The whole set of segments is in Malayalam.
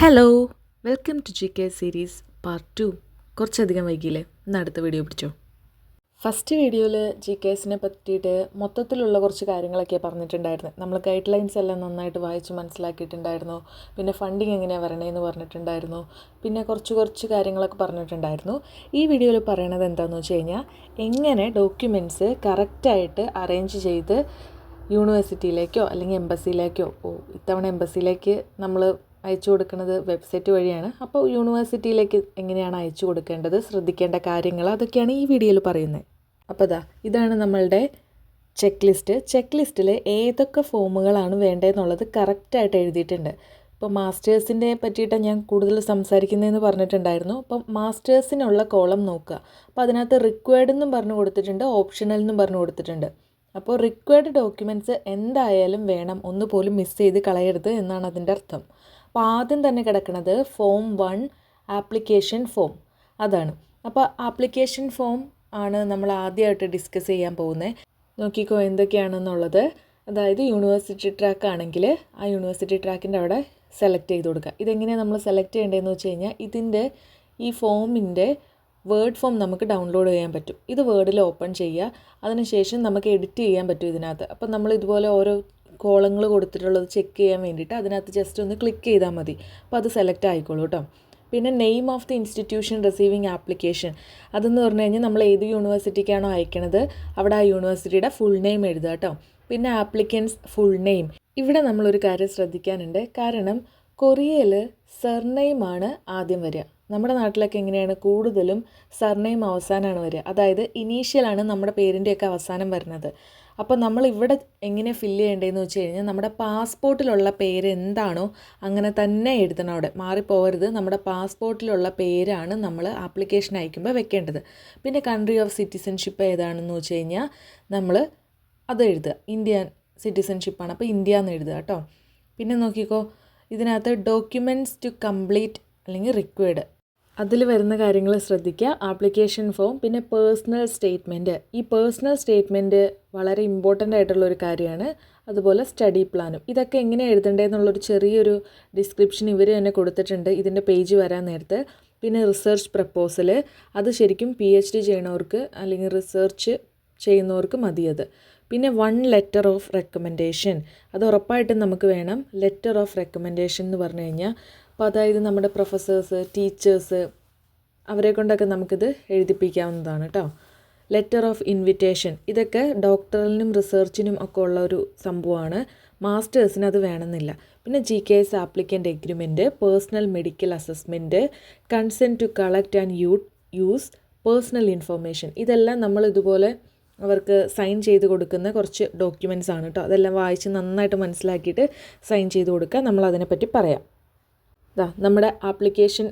Hello, welcome to G K series part 2. കുറച്ചധികം വൈകിയില്ലേ, ഇന്ന് അടുത്ത വീഡിയോ പിടിച്ചോ. ഫസ്റ്റ് വീഡിയോയിൽ ജി കെസിനെ പറ്റിയിട്ട് മൊത്തത്തിലുള്ള കുറച്ച് കാര്യങ്ങളൊക്കെ പറഞ്ഞിട്ടുണ്ടായിരുന്നു. നമ്മൾ ഗൈഡ് ലൈൻസ് എല്ലാം നന്നായിട്ട് വായിച്ച് മനസ്സിലാക്കിയിട്ടുണ്ടായിരുന്നു. പിന്നെ ഫണ്ടിങ് എങ്ങനെയാണ് വരണേന്ന് പറഞ്ഞിട്ടുണ്ടായിരുന്നു. പിന്നെ കുറച്ച് കാര്യങ്ങളൊക്കെ പറഞ്ഞിട്ടുണ്ടായിരുന്നു. ഈ വീഡിയോയിൽ പറയണത് എന്താണെന്ന് വെച്ച് കഴിഞ്ഞാൽ, എങ്ങനെ ഡോക്യുമെൻറ്റ്സ് കറക്റ്റായിട്ട് അറേഞ്ച് ചെയ്ത് യൂണിവേഴ്സിറ്റിയിലേക്കോ അല്ലെങ്കിൽ എംബസിയിലേക്കോ, ഇത്തവണ എംബസിയിലേക്ക് നമ്മൾ അയച്ചു കൊടുക്കുന്നത് വെബ്സൈറ്റ് വഴിയാണ്. അപ്പോൾ യൂണിവേഴ്സിറ്റിയിലേക്ക് എങ്ങനെയാണ് അയച്ചു കൊടുക്കേണ്ടത്, ശ്രദ്ധിക്കേണ്ട കാര്യങ്ങൾ, അതൊക്കെയാണ് ഈ വീഡിയോയിൽ പറയുന്നത്. അപ്പോൾ ഇതാണ് നമ്മളുടെ ചെക്ക് ലിസ്റ്റിൽ ഏതൊക്കെ ഫോമുകളാണ് വേണ്ടതെന്നുള്ളത് കറക്റ്റായിട്ട് എഴുതിയിട്ടുണ്ട്. ഇപ്പോൾ മാസ്റ്റേഴ്സിൻ്റെ പറ്റിയിട്ട് ഞാൻ കൂടുതൽ സംസാരിക്കുന്നതെന്ന് പറഞ്ഞിട്ടുണ്ടായിരുന്നു. അപ്പം മാസ്റ്റേഴ്സിനുള്ള കോളം നോക്കുക. അപ്പോൾ അതിനകത്ത് റിക്വയർഡ് എന്നും പറഞ്ഞു കൊടുത്തിട്ടുണ്ട്, ഓപ്ഷണൽ എന്നും പറഞ്ഞു കൊടുത്തിട്ടുണ്ട്. അപ്പോൾ റിക്വയർഡ് ഡോക്യുമെൻറ്റ്സ് എന്തായാലും വേണം, ഒന്നുപോലും മിസ് ചെയ്ത് കളയരുത് എന്നാണ് അതിൻ്റെ അർത്ഥം. അപ്പോൾ ആദ്യം തന്നെ കിടക്കുന്നത് ഫോം 1 ആപ്ലിക്കേഷൻ ഫോം, അതാണ്. അപ്പോൾ ആപ്ലിക്കേഷൻ ഫോം ആണ് നമ്മൾ ആദ്യമായിട്ട് ഡിസ്കസ് ചെയ്യാൻ പോകുന്നത്. നോക്കിക്കോ എന്തൊക്കെയാണെന്നുള്ളത്. അതായത് യൂണിവേഴ്സിറ്റി ട്രാക്ക് ആണെങ്കിൽ ആ യൂണിവേഴ്സിറ്റി ട്രാക്കിൻ്റെ അവിടെ സെലക്ട് ചെയ്ത് കൊടുക്കുക. ഇതെങ്ങനെയാണ് നമ്മൾ സെലക്ട് ചെയ്യേണ്ടതെന്ന് വെച്ച് കഴിഞ്ഞാൽ, ഇതിൻ്റെ ഈ ഫോമിൻ്റെ വേർഡ് ഫോം നമുക്ക് ഡൗൺലോഡ് ചെയ്യാൻ പറ്റും. ഇത് വേർഡിൽ ഓപ്പൺ ചെയ്യുക. അതിനുശേഷം നമുക്ക് എഡിറ്റ് ചെയ്യാൻ പറ്റും ഇതിനകത്ത്. അപ്പോൾ നമ്മൾ ഇതുപോലെ ഓരോ കോളങ്ങൾ കൊടുത്തിട്ടുള്ളത് ചെക്ക് ചെയ്യാൻ വേണ്ടിയിട്ട് അതിനകത്ത് ജസ്റ്റ് ഒന്ന് ക്ലിക്ക് ചെയ്താൽ മതി. അപ്പോൾ അത് സെലക്ട് ആയിക്കോളൂ കേട്ടോ. പിന്നെ name of the institution receiving application, അതെന്ന് പറഞ്ഞു കഴിഞ്ഞാൽ നമ്മൾ ഏത് യൂണിവേഴ്സിറ്റിക്കാണോ അയക്കണത് അവിടെ ആ യൂണിവേഴ്സിറ്റിയുടെ ഫുൾ നെയിം എഴുതുക കേട്ടോ. പിന്നെ ആപ്ലിക്കൻസ് ഫുൾ നെയിം. ഇവിടെ നമ്മളൊരു കാര്യം ശ്രദ്ധിക്കാനുണ്ട്. കാരണം കൊറിയയിൽ സർനെയിമാണ് ആദ്യം വരിക. നമ്മുടെ നാട്ടിലൊക്കെ എങ്ങനെയാണ്, കൂടുതലും സർനെയിം അവസാനമാണ് വരിക. അതായത് ഇനീഷ്യലാണ് നമ്മുടെ പേരിൻ്റെയൊക്കെ അവസാനം വരുന്നത്. അപ്പോൾ നമ്മൾ ഇവിടെ എങ്ങനെ ഫില്ല് ചെയ്യേണ്ടതെന്ന് വെച്ച് കഴിഞ്ഞാൽ, നമ്മുടെ പാസ്പോർട്ടിലുള്ള പേര് എന്താണോ അങ്ങനെ തന്നെ എഴുതണം. അവിടെ മാറിപ്പോകരുത്. നമ്മുടെ പാസ്പോർട്ടിലുള്ള പേരാണ് നമ്മൾ ആപ്ലിക്കേഷൻ അയക്കുമ്പോൾ വെക്കേണ്ടത്. പിന്നെ കൺട്രി ഓഫ് സിറ്റിസൺഷിപ്പ് ഏതാണെന്ന് വെച്ച് കഴിഞ്ഞാൽ നമ്മൾ അത് എഴുതുക. ഇന്ത്യൻ സിറ്റിസൺഷിപ്പാണ്, അപ്പോൾ ഇന്ത്യ എന്ന് എഴുതുക കേട്ടോ. പിന്നെ നോക്കിക്കോ, ഇതിനകത്ത് ഡോക്യുമെൻറ്റ്സ് ടു കംപ്ലീറ്റ് അല്ലെങ്കിൽ റിക്വയർഡ്, അതിൽ വരുന്ന കാര്യങ്ങൾ ശ്രദ്ധിക്കുക. ആപ്ലിക്കേഷൻ ഫോം, പിന്നെ പേഴ്സണൽ സ്റ്റേറ്റ്മെൻറ്റ്. ഈ പേഴ്സണൽ സ്റ്റേറ്റ്മെൻറ്റ് വളരെ ഇമ്പോർട്ടൻ്റ് ആയിട്ടുള്ളൊരു കാര്യമാണ്. അതുപോലെ സ്റ്റഡി പ്ലാനും. ഇതൊക്കെ എങ്ങനെ എഴുതേണ്ടതെന്നുള്ളൊരു ചെറിയൊരു ഡിസ്ക്രിപ്ഷൻ ഇവർ തന്നെ കൊടുത്തിട്ടുണ്ട് ഇതിൻ്റെ പേജ് വരാൻ നേരത്ത്. പിന്നെ റിസർച്ച് പ്രപ്പോസൽ, അത് ശരിക്കും PhD ചെയ്യണവർക്ക് അല്ലെങ്കിൽ റിസർച്ച് ചെയ്യുന്നവർക്ക് മതിയത്. പിന്നെ 1 ലെറ്റർ ഓഫ് റെക്കമെൻഡേഷൻ, അത് ഉറപ്പായിട്ടും നമുക്ക് വേണം. ലെറ്റർ ഓഫ് റെക്കമെൻഡേഷൻ എന്ന് പറഞ്ഞു കഴിഞ്ഞാൽ, അപ്പോൾ അതായത് നമ്മുടെ പ്രൊഫസേഴ്സ്, ടീച്ചേഴ്സ്, അവരെ കൊണ്ടൊക്കെ നമുക്കിത് എഴുതിപ്പിക്കാവുന്നതാണ് കേട്ടോ. ലെറ്റർ ഓഫ് ഇൻവിറ്റേഷൻ, ഇതൊക്കെ ഡോക്ടറലിനും റിസർച്ചിനും ഒക്കെ ഉള്ള ഒരു സംഭവമാണ്. മാസ്റ്റേഴ്സിന് അത് വേണമെന്നില്ല. പിന്നെ GKS applicant agreement, personal medical assessment, consent to collect and use personal information, ഇതെല്ലാം നമ്മൾ ഇതുപോലെ അവർക്ക് സൈൻ ചെയ്ത് കൊടുക്കുന്ന കുറച്ച് ഡോക്യുമെൻറ്റ്സ് ആണ് കേട്ടോ. അതെല്ലാം വായിച്ച് നന്നായിട്ട് മനസ്സിലാക്കിയിട്ട് സൈൻ ചെയ്ത് കൊടുക്കുക. നമ്മൾ അതിനെപ്പറ്റി പറയാം. നമ്മുടെ ആപ്ലിക്കേഷൻ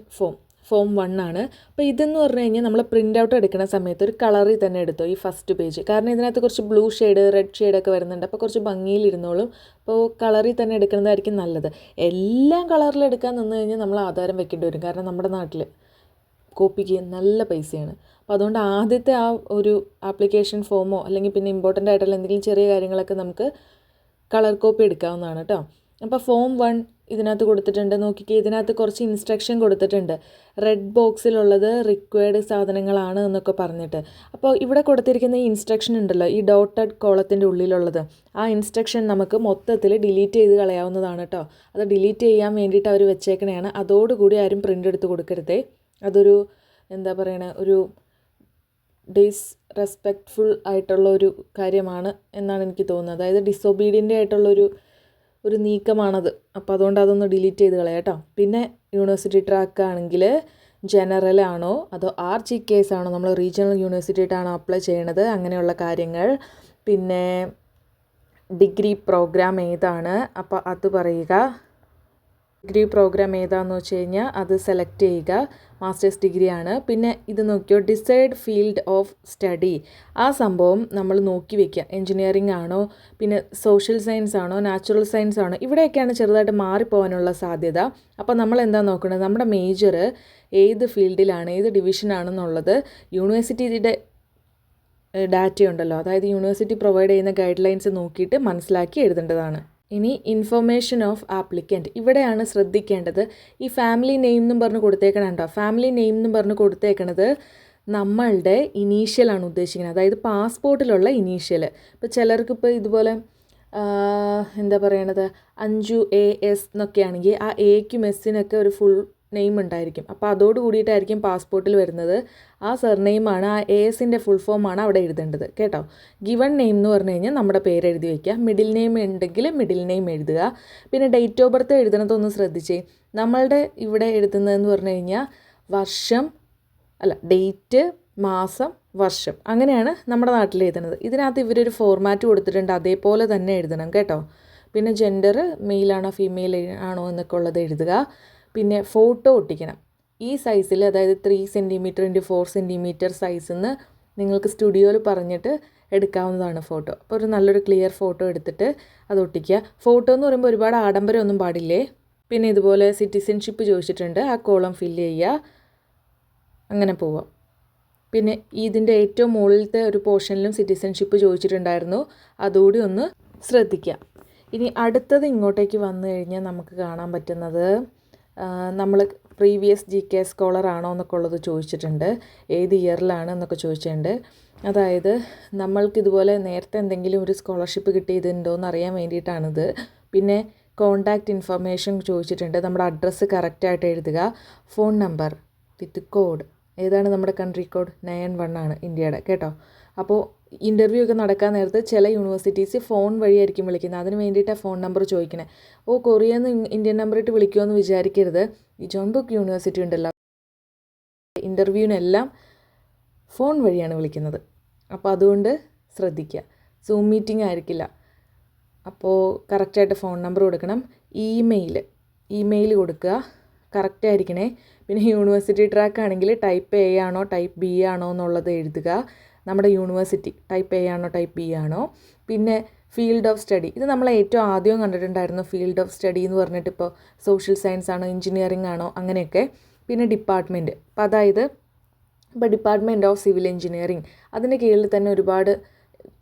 ഫോം 1 ആണ്. അപ്പോൾ ഇതെന്ന് പറഞ്ഞു കഴിഞ്ഞാൽ നമ്മൾ പ്രിൻ്റ് ഔട്ട് എടുക്കുന്ന സമയത്ത് ഒരു കളറിൽ തന്നെ എടുത്തോ ഈ ഫസ്റ്റ് പേജ്. കാരണം ഇതിനകത്ത് കുറച്ച് ബ്ലൂ ഷെയ്ഡ്, റെഡ് ഷെയ്ഡൊക്കെ വരുന്നുണ്ട്. അപ്പോൾ കുറച്ച് ഭംഗിയിലിരുന്നോളും. അപ്പോൾ കളറിൽ തന്നെ എടുക്കുന്നതായിരിക്കും നല്ലത്. എല്ലാം കളറിൽ എടുക്കാൻ നിന്ന് കഴിഞ്ഞാൽ നമ്മൾ ആധാരം വെക്കേണ്ടി വരും. കാരണം നമ്മുടെ നാട്ടിൽ കോപ്പിക്ക് നല്ല പൈസയാണ്. അപ്പോൾ അതുകൊണ്ട് ആദ്യത്തെ ആ ഒരു ആപ്ലിക്കേഷൻ ഫോമോ അല്ലെങ്കിൽ പിന്നെ ഇമ്പോർട്ടൻ്റ് ആയിട്ടുള്ള എന്തെങ്കിലും ചെറിയ കാര്യങ്ങളൊക്കെ നമുക്ക് കളർ കോപ്പി എടുക്കാവുന്നതാണ് കേട്ടോ. അപ്പോൾ ഫോം 1 ഇതിനകത്ത് കൊടുത്തിട്ടുണ്ട്. നോക്കിക്കേ, ഇതിനകത്ത് കുറച്ച് ഇൻസ്ട്രക്ഷൻ കൊടുത്തിട്ടുണ്ട്. റെഡ് ബോക്സിലുള്ളത് റിക്വയർഡ് സാധനങ്ങളാണ് എന്നൊക്കെ പറഞ്ഞിട്ട്. അപ്പോൾ ഇവിടെ കൊടുത്തിരിക്കുന്ന ഈ ഇൻസ്ട്രക്ഷൻ ഉണ്ടല്ലോ, ഈ ഡോട്ടഡ് കോളത്തിൻ്റെ ഉള്ളിലുള്ളത്, ആ ഇൻസ്ട്രക്ഷൻ നമുക്ക് മൊത്തത്തിൽ ഡിലീറ്റ് ചെയ്ത് കളയാവുന്നതാണ് കേട്ടോ. അത് ഡിലീറ്റ് ചെയ്യാൻ വേണ്ടിയിട്ട് അവർ വെച്ചേക്കണതാണ്. അതോടുകൂടി ആരും പ്രിൻ്റ് എടുത്ത് കൊടുക്കരുതേ. അതൊരു എന്താ പറയണ, ഒരു ഡിസ്റെസ്പെക്റ്റ്ഫുൾ ആയിട്ടുള്ള ഒരു കാര്യമാണ് എന്നാണ് എനിക്ക് തോന്നുന്നത്. അതായത് ഡിസൊബീഡിയൻ്റ് ആയിട്ടുള്ളൊരു നീക്കമാണത്. അപ്പോൾ അതുകൊണ്ട് അതൊന്ന് ഡിലീറ്റ് ചെയ്ത് കളയാം കേട്ടോ. പിന്നെ യൂണിവേഴ്സിറ്റി ട്രാക്ക് ആണെങ്കിൽ ജനറൽ ആണോ അതോ RGKS ആണോ, നമ്മൾ റീജിയണൽ യൂണിവേഴ്സിറ്റിയിട്ടാണോ അപ്ലൈ ചെയ്യണത്, അങ്ങനെയുള്ള കാര്യങ്ങൾ. പിന്നെ ഡിഗ്രി പ്രോഗ്രാം ഏതാണ്, അപ്പോൾ അത് പറയുക. ഡിഗ്രി പ്രോഗ്രാം ഏതാണെന്ന് വെച്ച് കഴിഞ്ഞാൽ അത് സെലക്ട് ചെയ്യുക. മാസ്റ്റേഴ്സ് ഡിഗ്രിയാണ്. പിന്നെ ഇത് നോക്കിയോ, ഡിസൈഡ് ഫീൽഡ് ഓഫ് സ്റ്റഡി, ആ സംഭവം നമ്മൾ നോക്കി വയ്ക്കുക. എൻജിനീയറിംഗ് ആണോ, പിന്നെ സോഷ്യൽ സയൻസ് ആണോ, നാച്ചുറൽ സയൻസ് ആണോ, ഇവിടെയൊക്കെയാണ് ചെറുതായിട്ട് മാറിപ്പോകാനുള്ള സാധ്യത. അപ്പോൾ നമ്മൾ എന്താ നോക്കുന്നത്, നമ്മുടെ മേജർ ഏത് ഫീൽഡിലാണ്, ഏത് ഡിവിഷനാണെന്നുള്ളത് യൂണിവേഴ്സിറ്റിയുടെ ഡാറ്റ ഉണ്ടല്ലോ, അതായത് യൂണിവേഴ്സിറ്റി പ്രൊവൈഡ് ചെയ്യുന്ന ഗൈഡ് ലൈൻസ് നോക്കിയിട്ട് മനസ്സിലാക്കി എഴുതേണ്ടതാണ്. ഇനി ഇൻഫർമേഷൻ ഓഫ് ആപ്ലിക്കൻറ്റ്, ഇവിടെയാണ് ശ്രദ്ധിക്കേണ്ടത്. ഈ ഫാമിലി നെയിം എന്നും പറഞ്ഞ് കൊടുത്തേക്കണുണ്ടോ? ഫാമിലി നെയിം എന്നും പറഞ്ഞ് കൊടുത്തേക്കണത് നമ്മളുടെ ഇനീഷ്യലാണ് ഉദ്ദേശിക്കുന്നത്, അതായത് പാസ്പോർട്ടിലുള്ള ഇനീഷ്യൽ. ഇപ്പോൾ ചിലർക്കിപ്പോൾ ഇതുപോലെ എന്താ പറയണത്, അഞ്ജു AS എന്നൊക്കെ ആണെങ്കിൽ ആ എക്കും എസ്സിനൊക്കെ ഒരു ഫുൾ നെയിം ഉണ്ടായിരിക്കും. അപ്പോൾ അതോട് കൂടിയിട്ടായിരിക്കും പാസ്പോർട്ടിൽ വരുന്നത്. ആ സർനെയിമാണ്, ആ ASൻ്റെ ഫുൾ ഫോമാണ് അവിടെ എഴുതേണ്ടത് കേട്ടോ. ഗിവൺ നെയിം എന്ന് പറഞ്ഞു കഴിഞ്ഞാൽ നമ്മുടെ പേര് എഴുതി വയ്ക്കുക. മിഡിൽ നെയിം ഉണ്ടെങ്കിൽ മിഡിൽ നെയിം എഴുതുക. പിന്നെ ഡേറ്റ് ഓഫ് ബർത്ത് എഴുതണതൊന്ന് ശ്രദ്ധിച്ചേ. നമ്മളുടെ ഇവിടെ എഴുതുന്നതെന്ന് പറഞ്ഞു കഴിഞ്ഞാൽ വർഷം അല്ല, ഡേറ്റ്, മാസം, വർഷം, അങ്ങനെയാണ് നമ്മുടെ നാട്ടിൽ എഴുതുന്നത്. ഇതിനകത്ത് ഇവരൊരു ഫോർമാറ്റ് കൊടുത്തിട്ടുണ്ട്, അതേപോലെ തന്നെ എഴുതണം കേട്ടോ. പിന്നെ ജെൻഡർ മെയിലാണോ ഫീമെയിൽ ആണോ എന്നൊക്കെ ഉള്ളത് എഴുതുക. പിന്നെ ഫോട്ടോ ഒട്ടിക്കണം ഈ സൈസിൽ, അതായത് 3 സെൻറ്റിമീറ്റർ × 4 സെൻറ്റിമീറ്റർ സൈസിൽ നിന്ന് നിങ്ങൾക്ക് സ്റ്റുഡിയോയിൽ പറഞ്ഞിട്ട് എടുക്കാവുന്നതാണ് ഫോട്ടോ. അപ്പോൾ ഒരു നല്ലൊരു ക്ലിയർ ഫോട്ടോ എടുത്തിട്ട് അത് ഒട്ടിക്കുക. ഫോട്ടോ എന്ന് പറയുമ്പോൾ ഒരുപാട് ആഡംബരമൊന്നും പാടില്ലേ. പിന്നെ ഇതുപോലെ സിറ്റിസൺഷിപ്പ് ചോദിച്ചിട്ടുണ്ട്, ആ കോളം ഫില്ല് ചെയ്യുക, അങ്ങനെ പോവാം. പിന്നെ ഇതിൻ്റെ ഏറ്റവും മുകളിലത്തെ ഒരു പോർഷനിലും സിറ്റിസൺഷിപ്പ് ചോദിച്ചിട്ടുണ്ടായിരുന്നു, അതുകൂടി ഒന്ന് ശ്രദ്ധിക്കാം. ഇനി അടുത്തത് ഇങ്ങോട്ടേക്ക് വന്നു കഴിഞ്ഞാൽ നമുക്ക് കാണാൻ പറ്റുന്നത് നമ്മൾ പ്രീവിയസ് GK സ്കോളർ ആണോ എന്നൊക്കെ ഉള്ളത് ചോദിച്ചിട്ടുണ്ട്, ഏത് ഇയറിലാണ് എന്നൊക്കെ ചോദിച്ചിട്ടുണ്ട്. അതായത് നമ്മൾക്കിതുപോലെ നേരത്തെ എന്തെങ്കിലും ഒരു സ്കോളർഷിപ്പ് കിട്ടിയതുണ്ടോ എന്ന് അറിയാൻ വേണ്ടിയിട്ടാണിത്. പിന്നെ കോൺടാക്റ്റ് ഇൻഫർമേഷൻ ചോദിച്ചിട്ടുണ്ട്, നമ്മുടെ അഡ്രസ്സ് കറക്റ്റായിട്ട് എഴുതുക. ഫോൺ നമ്പർ വിത്ത് കോഡ്, ഏതാണ് നമ്മുടെ കൺട്രി കോഡ്? 91 ആണ് ഇന്ത്യയുടെ കേട്ടോ. അപ്പോൾ ഇൻ്റർവ്യൂ ഒക്കെ നടക്കാൻ നേരത്ത് ചില യൂണിവേഴ്സിറ്റീസ് ഫോൺ വഴിയായിരിക്കും വിളിക്കുന്നത്, അതിന് വേണ്ടിയിട്ടാണ് ഫോൺ നമ്പർ ചോദിക്കണേ. കൊറിയയിൽ നിന്ന് ഇന്ത്യൻ നമ്പർ ഇട്ട് വിളിക്കുമെന്ന് വിചാരിക്കരുത്. ഈ ജോൺബുക്ക് യൂണിവേഴ്സിറ്റി ഉണ്ടല്ലോ, ഇൻ്റർവ്യൂവിനെല്ലാം ഫോൺ വഴിയാണ് വിളിക്കുന്നത്. അപ്പോൾ അതുകൊണ്ട് ശ്രദ്ധിക്കുക, സൂം മീറ്റിംഗ് ആയിരിക്കില്ല. അപ്പോൾ കറക്റ്റായിട്ട് ഫോൺ നമ്പർ കൊടുക്കണം. ഇമെയിൽ കൊടുക്കുക, കറക്റ്റായിരിക്കണേ. പിന്നെ യൂണിവേഴ്സിറ്റി ട്രാക്ക് ആണെങ്കിൽ ടൈപ്പ് A ആണോ ടൈപ്പ് B ആണോ എന്നുള്ളത് എഴുതുക. നമ്മുടെ യൂണിവേഴ്സിറ്റി ടൈപ്പ് A ആണോ ടൈപ്പ് B ആണോ. പിന്നെ ഫീൽഡ് ഓഫ് സ്റ്റഡി, ഇത് നമ്മൾ ഏറ്റവും ആദ്യം കണ്ടിട്ടുണ്ടായിരുന്നു, ഫീൽഡ് ഓഫ് സ്റ്റഡി എന്ന് പറഞ്ഞിട്ട്. ഇപ്പോൾ സോഷ്യൽ സയൻസ് ആണോ എഞ്ചിനീയറിംഗ് ആണോ അങ്ങനെയൊക്കെ. പിന്നെ ഡിപ്പാർട്ട്മെൻറ്റ്, അപ്പോൾ അതായത് ഇപ്പോൾ ഡിപ്പാർട്ട്മെൻറ്റ് ഓഫ് സിവിൽ എഞ്ചിനീയറിംഗ്, അതിൻ്റെ കീഴിൽ തന്നെ ഒരുപാട്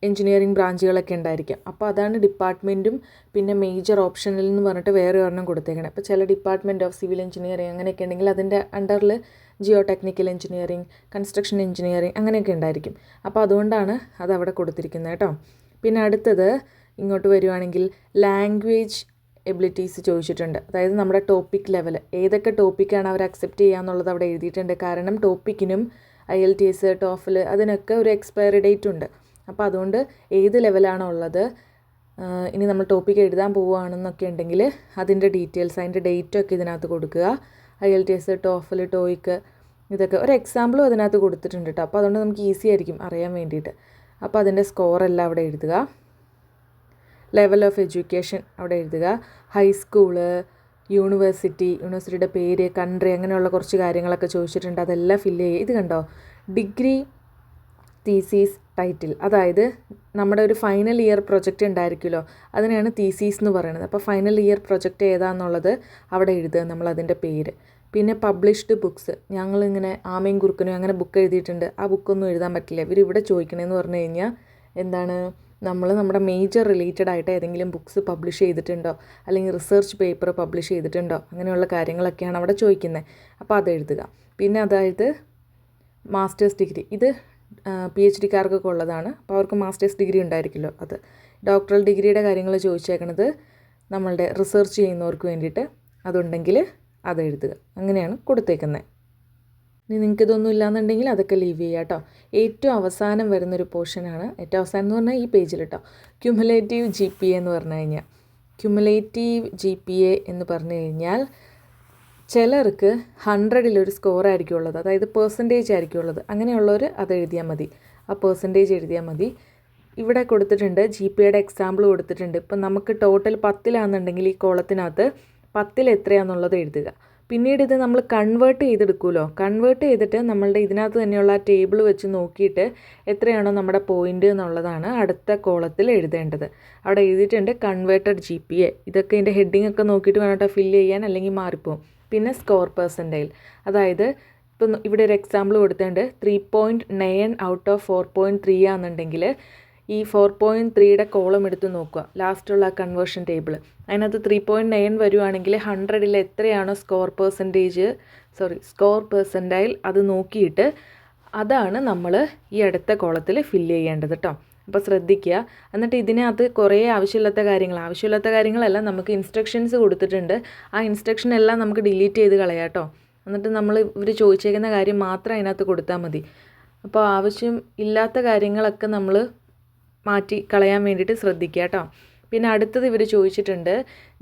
എഞ്ചിനീയറിംഗ് ബ്രാഞ്ചുകളൊക്കെ ഉണ്ടായിരിക്കും. അപ്പോൾ അതാണ് ഡിപ്പാർട്ട്മെൻറ്റും. പിന്നെ മേജർ ഓപ്ഷനിൽ എന്ന് പറഞ്ഞിട്ട് വേറെ ഒരെണ്ണം കൊടുത്തേക്കണം. അപ്പോൾ ചില ഡിപ്പാർട്ട്മെൻറ്റ് ഓഫ് സിവിൽ എഞ്ചിനീയറിംഗ് അങ്ങനെയൊക്കെ ഉണ്ടെങ്കിൽ അതിൻ്റെ അണ്ടറിൽ geotechnical engineering, construction engineering അങ്ങനെയൊക്കെ ഉണ്ടായിരിക്കും. അപ്പോൾ അതുകൊണ്ടാണ് അതവിടെ കൊടുത്തിരിക്കുന്നത് കേട്ടോ. പിന്നെ അടുത്തത് ഇങ്ങോട്ട് വരുവാണെങ്കിൽ ലാംഗ്വേജ് എബിലിറ്റീസ് ചോദിച്ചിട്ടുണ്ട്, അതായത് നമ്മുടെ ടോപ്പിക് ലെവൽ, ഏതൊക്കെ ടോപ്പിക്കാണ് അവർ അക്സെപ്റ്റ് ചെയ്യുക എന്നുള്ളത് അവിടെ എഴുതിയിട്ടുണ്ട്. കാരണം ടോപ്പിക്കിനും IELTS, TOEFL അതിനൊക്കെ ഒരു എക്സ്പയറി ഡേറ്റ് ഉണ്ട്. അപ്പോൾ അതുകൊണ്ട് ഏത് ലെവലാണോ ഉള്ളത്, ഇനി നമ്മൾ ടോപ്പിക്ക് എഴുതാൻ പോവുകയാണെന്നൊക്കെ ഉണ്ടെങ്കിൽ അതിൻ്റെ ഡീറ്റെയിൽസ്, അതിൻ്റെ ഡേറ്റൊക്കെ ഇതിനകത്ത് കൊടുക്കുക. IELTS, TOEFL, TOEIC ഇതൊക്കെ ഒരു എക്സാമ്പിളും അതിനകത്ത് കൊടുത്തിട്ടുണ്ട് കേട്ടോ. അപ്പോൾ അതുകൊണ്ട് നമുക്ക് ഈസി ആയിരിക്കും അറിയാൻ വേണ്ടിയിട്ട്. അപ്പോൾ അതിൻ്റെ സ്കോറെല്ലാം അവിടെ എഴുതുക. ലെവൽ ഓഫ് എഡ്യൂക്കേഷൻ അവിടെ എഴുതുക. ഹൈസ്കൂള്, യൂണിവേഴ്സിറ്റിയുടെ പേര്, കൺട്രി, അങ്ങനെയുള്ള കുറച്ച് കാര്യങ്ങളൊക്കെ ചോദിച്ചിട്ടുണ്ട്, അതെല്ലാം ഫില്ല് ചെയ്യുക. ഇത് കണ്ടോ, ഡിഗ്രി തീസീസ് ടൈറ്റിൽ, അതായത് നമ്മുടെ ഒരു ഫൈനൽ ഇയർ പ്രൊജക്റ്റ് ഉണ്ടായിരിക്കുമല്ലോ, അതിനാണ് തീസീസ് എന്ന് പറയുന്നത്. അപ്പോൾ ഫൈനൽ ഇയർ പ്രൊജക്റ്റ് ഏതാണെന്നുള്ളത് അവിടെ എഴുതുക, നമ്മളതിൻ്റെ പേര്. പിന്നെ പബ്ലിഷ്ഡ് ബുക്സ്, ഞങ്ങളിങ്ങനെ ആമയും കുറുക്കനും അങ്ങനെ ബുക്ക് എഴുതിയിട്ടുണ്ട്, ആ ബുക്കൊന്നും എഴുതാൻ പറ്റില്ല. ഇവരിവിടെ ചോദിക്കണമെന്ന് പറഞ്ഞു കഴിഞ്ഞാൽ എന്താണ്, നമ്മൾ നമ്മുടെ മേജർ റിലേറ്റഡ് ആയിട്ട് ഏതെങ്കിലും ബുക്സ് പബ്ലിഷ് ചെയ്തിട്ടുണ്ടോ, അല്ലെങ്കിൽ റിസർച്ച് പേപ്പർ പബ്ലിഷ് ചെയ്തിട്ടുണ്ടോ, അങ്ങനെയുള്ള കാര്യങ്ങളൊക്കെയാണ് അവിടെ ചോദിക്കുന്നത്. അപ്പോൾ അത് എഴുതുക. പിന്നെ അതായത് മാസ്റ്റേഴ്സ് ഡിഗ്രി, ഇത് PhD-കാർക്കൊക്കെ ഉള്ളതാണ്. അപ്പോൾ അവർക്ക് മാസ്റ്റേഴ്സ് ഡിഗ്രി ഉണ്ടായിരിക്കുമല്ലോ, അത്. ഡോക്ടറൽ ഡിഗ്രിയുടെ കാര്യങ്ങൾ ചോദിച്ചേക്കണത് നമ്മളുടെ റിസർച്ച് ചെയ്യുന്നവർക്ക് വേണ്ടിയിട്ട്, അതുണ്ടെങ്കിൽ അത് എഴുതുക. അങ്ങനെയാണ് കൊടുത്തേക്കുന്നത്. ഇനി നിങ്ങൾക്ക് ഇതൊന്നും ഇല്ലയെന്നുണ്ടെങ്കിൽ അതൊക്കെ ലീവ് ചെയ്യുക കേട്ടോ. ഏറ്റവും അവസാനം വരുന്നൊരു പോർഷനാണ്, ഏറ്റവും അവസാനം എന്ന് പറഞ്ഞാൽ ഈ പേജിൽ കേട്ടോ, ക്യുമുലേറ്റീവ് GPA എന്ന് പറഞ്ഞു കഴിഞ്ഞാൽ. ക്യുമുലേറ്റീവ് GPA എന്ന് പറഞ്ഞു കഴിഞ്ഞാൽ ചിലർക്ക് 100-ലൊരു സ്കോറായിരിക്കും ഉള്ളത്, അതായത് പെർസെൻറ്റേജ് ആയിരിക്കും ഉള്ളത്. അങ്ങനെയുള്ളവർ അത് എഴുതിയാൽ മതി, ആ പെർസെൻറ്റേജ് എഴുതിയാൽ മതി. ഇവിടെ കൊടുത്തിട്ടുണ്ട് GPAയുടെ എക്സാമ്പിൾ കൊടുത്തിട്ടുണ്ട്. ഇപ്പം നമുക്ക് ടോട്ടൽ 10-ലാണെന്നുണ്ടെങ്കിൽ ഈ കോളത്തിനകത്ത് 10-ൽ എത്രയാണെന്നുള്ളത് എഴുതുക. പിന്നീട് ഇത് നമ്മൾ കൺവേർട്ട് ചെയ്തെടുക്കുമല്ലോ, കൺവേർട്ട് ചെയ്തിട്ട് നമ്മളുടെ ഇതിനകത്ത് തന്നെയുള്ള ആ ടേബിൾ വെച്ച് നോക്കിയിട്ട് എത്രയാണോ നമ്മുടെ പോയിൻ്റ് എന്നുള്ളതാണ് അടുത്ത കോളത്തിൽ എഴുതേണ്ടത്. അവിടെ എഴുതിയിട്ടുണ്ട് കൺവേർട്ടഡ് GPA. ഇതൊക്കെ ഇതിൻ്റെ ഹെഡിങ് ഒക്കെ നോക്കിയിട്ട് വേണം ഫില്ല് ചെയ്യാൻ, അല്ലെങ്കിൽ മാറിപ്പോവും. പിന്നെ സ്കോർ പെർസെൻറ്റൈൽ, അതായത് ഇപ്പം ഇവിടെ ഒരു എക്സാമ്പിൾ കൊടുത്തിട്ടുണ്ട്, 3.9 ഔട്ട് ഓഫ് 4.3 ആണെന്നുണ്ടെങ്കിൽ ഈ 4.3 കോളം എടുത്ത് നോക്കുക, ലാസ്റ്റുള്ള കൺവേർഷൻ ടേബിൾ. അതിനകത്ത് 3.9 വരുവാണെങ്കിൽ 100ൽ എത്രയാണോ സ്കോർ പെർസെൻറ്റൈൽ അത് നോക്കിയിട്ട് അതാണ് നമ്മൾ ഈ അടുത്ത കോളത്തിൽ ഫില്ല് ചെയ്യേണ്ടത് കേട്ടോ. അപ്പോൾ ശ്രദ്ധിക്കുക. എന്നിട്ട് ഇതിനകത്ത് കുറേ ആവശ്യമില്ലാത്ത കാര്യങ്ങളെല്ലാം നമുക്ക് ഇൻസ്ട്രക്ഷൻസ് കൊടുത്തിട്ടുണ്ട്. ആ ഇൻസ്ട്രക്ഷൻ എല്ലാം നമുക്ക് ഡിലീറ്റ് ചെയ്ത് കളയാം കേട്ടോ. എന്നിട്ട് ഇവർ ചോദിച്ചേക്കുന്ന കാര്യം മാത്രം അതിനകത്ത് കൊടുത്താൽ മതി. അപ്പോൾ ആവശ്യം ഇല്ലാത്ത കാര്യങ്ങളൊക്കെ നമ്മൾ മാറ്റി കളയാൻ വേണ്ടിയിട്ട് ശ്രദ്ധിക്കുക കേട്ടോ. പിന്നെ അടുത്തത് ഇവർ ചോദിച്ചിട്ടുണ്ട്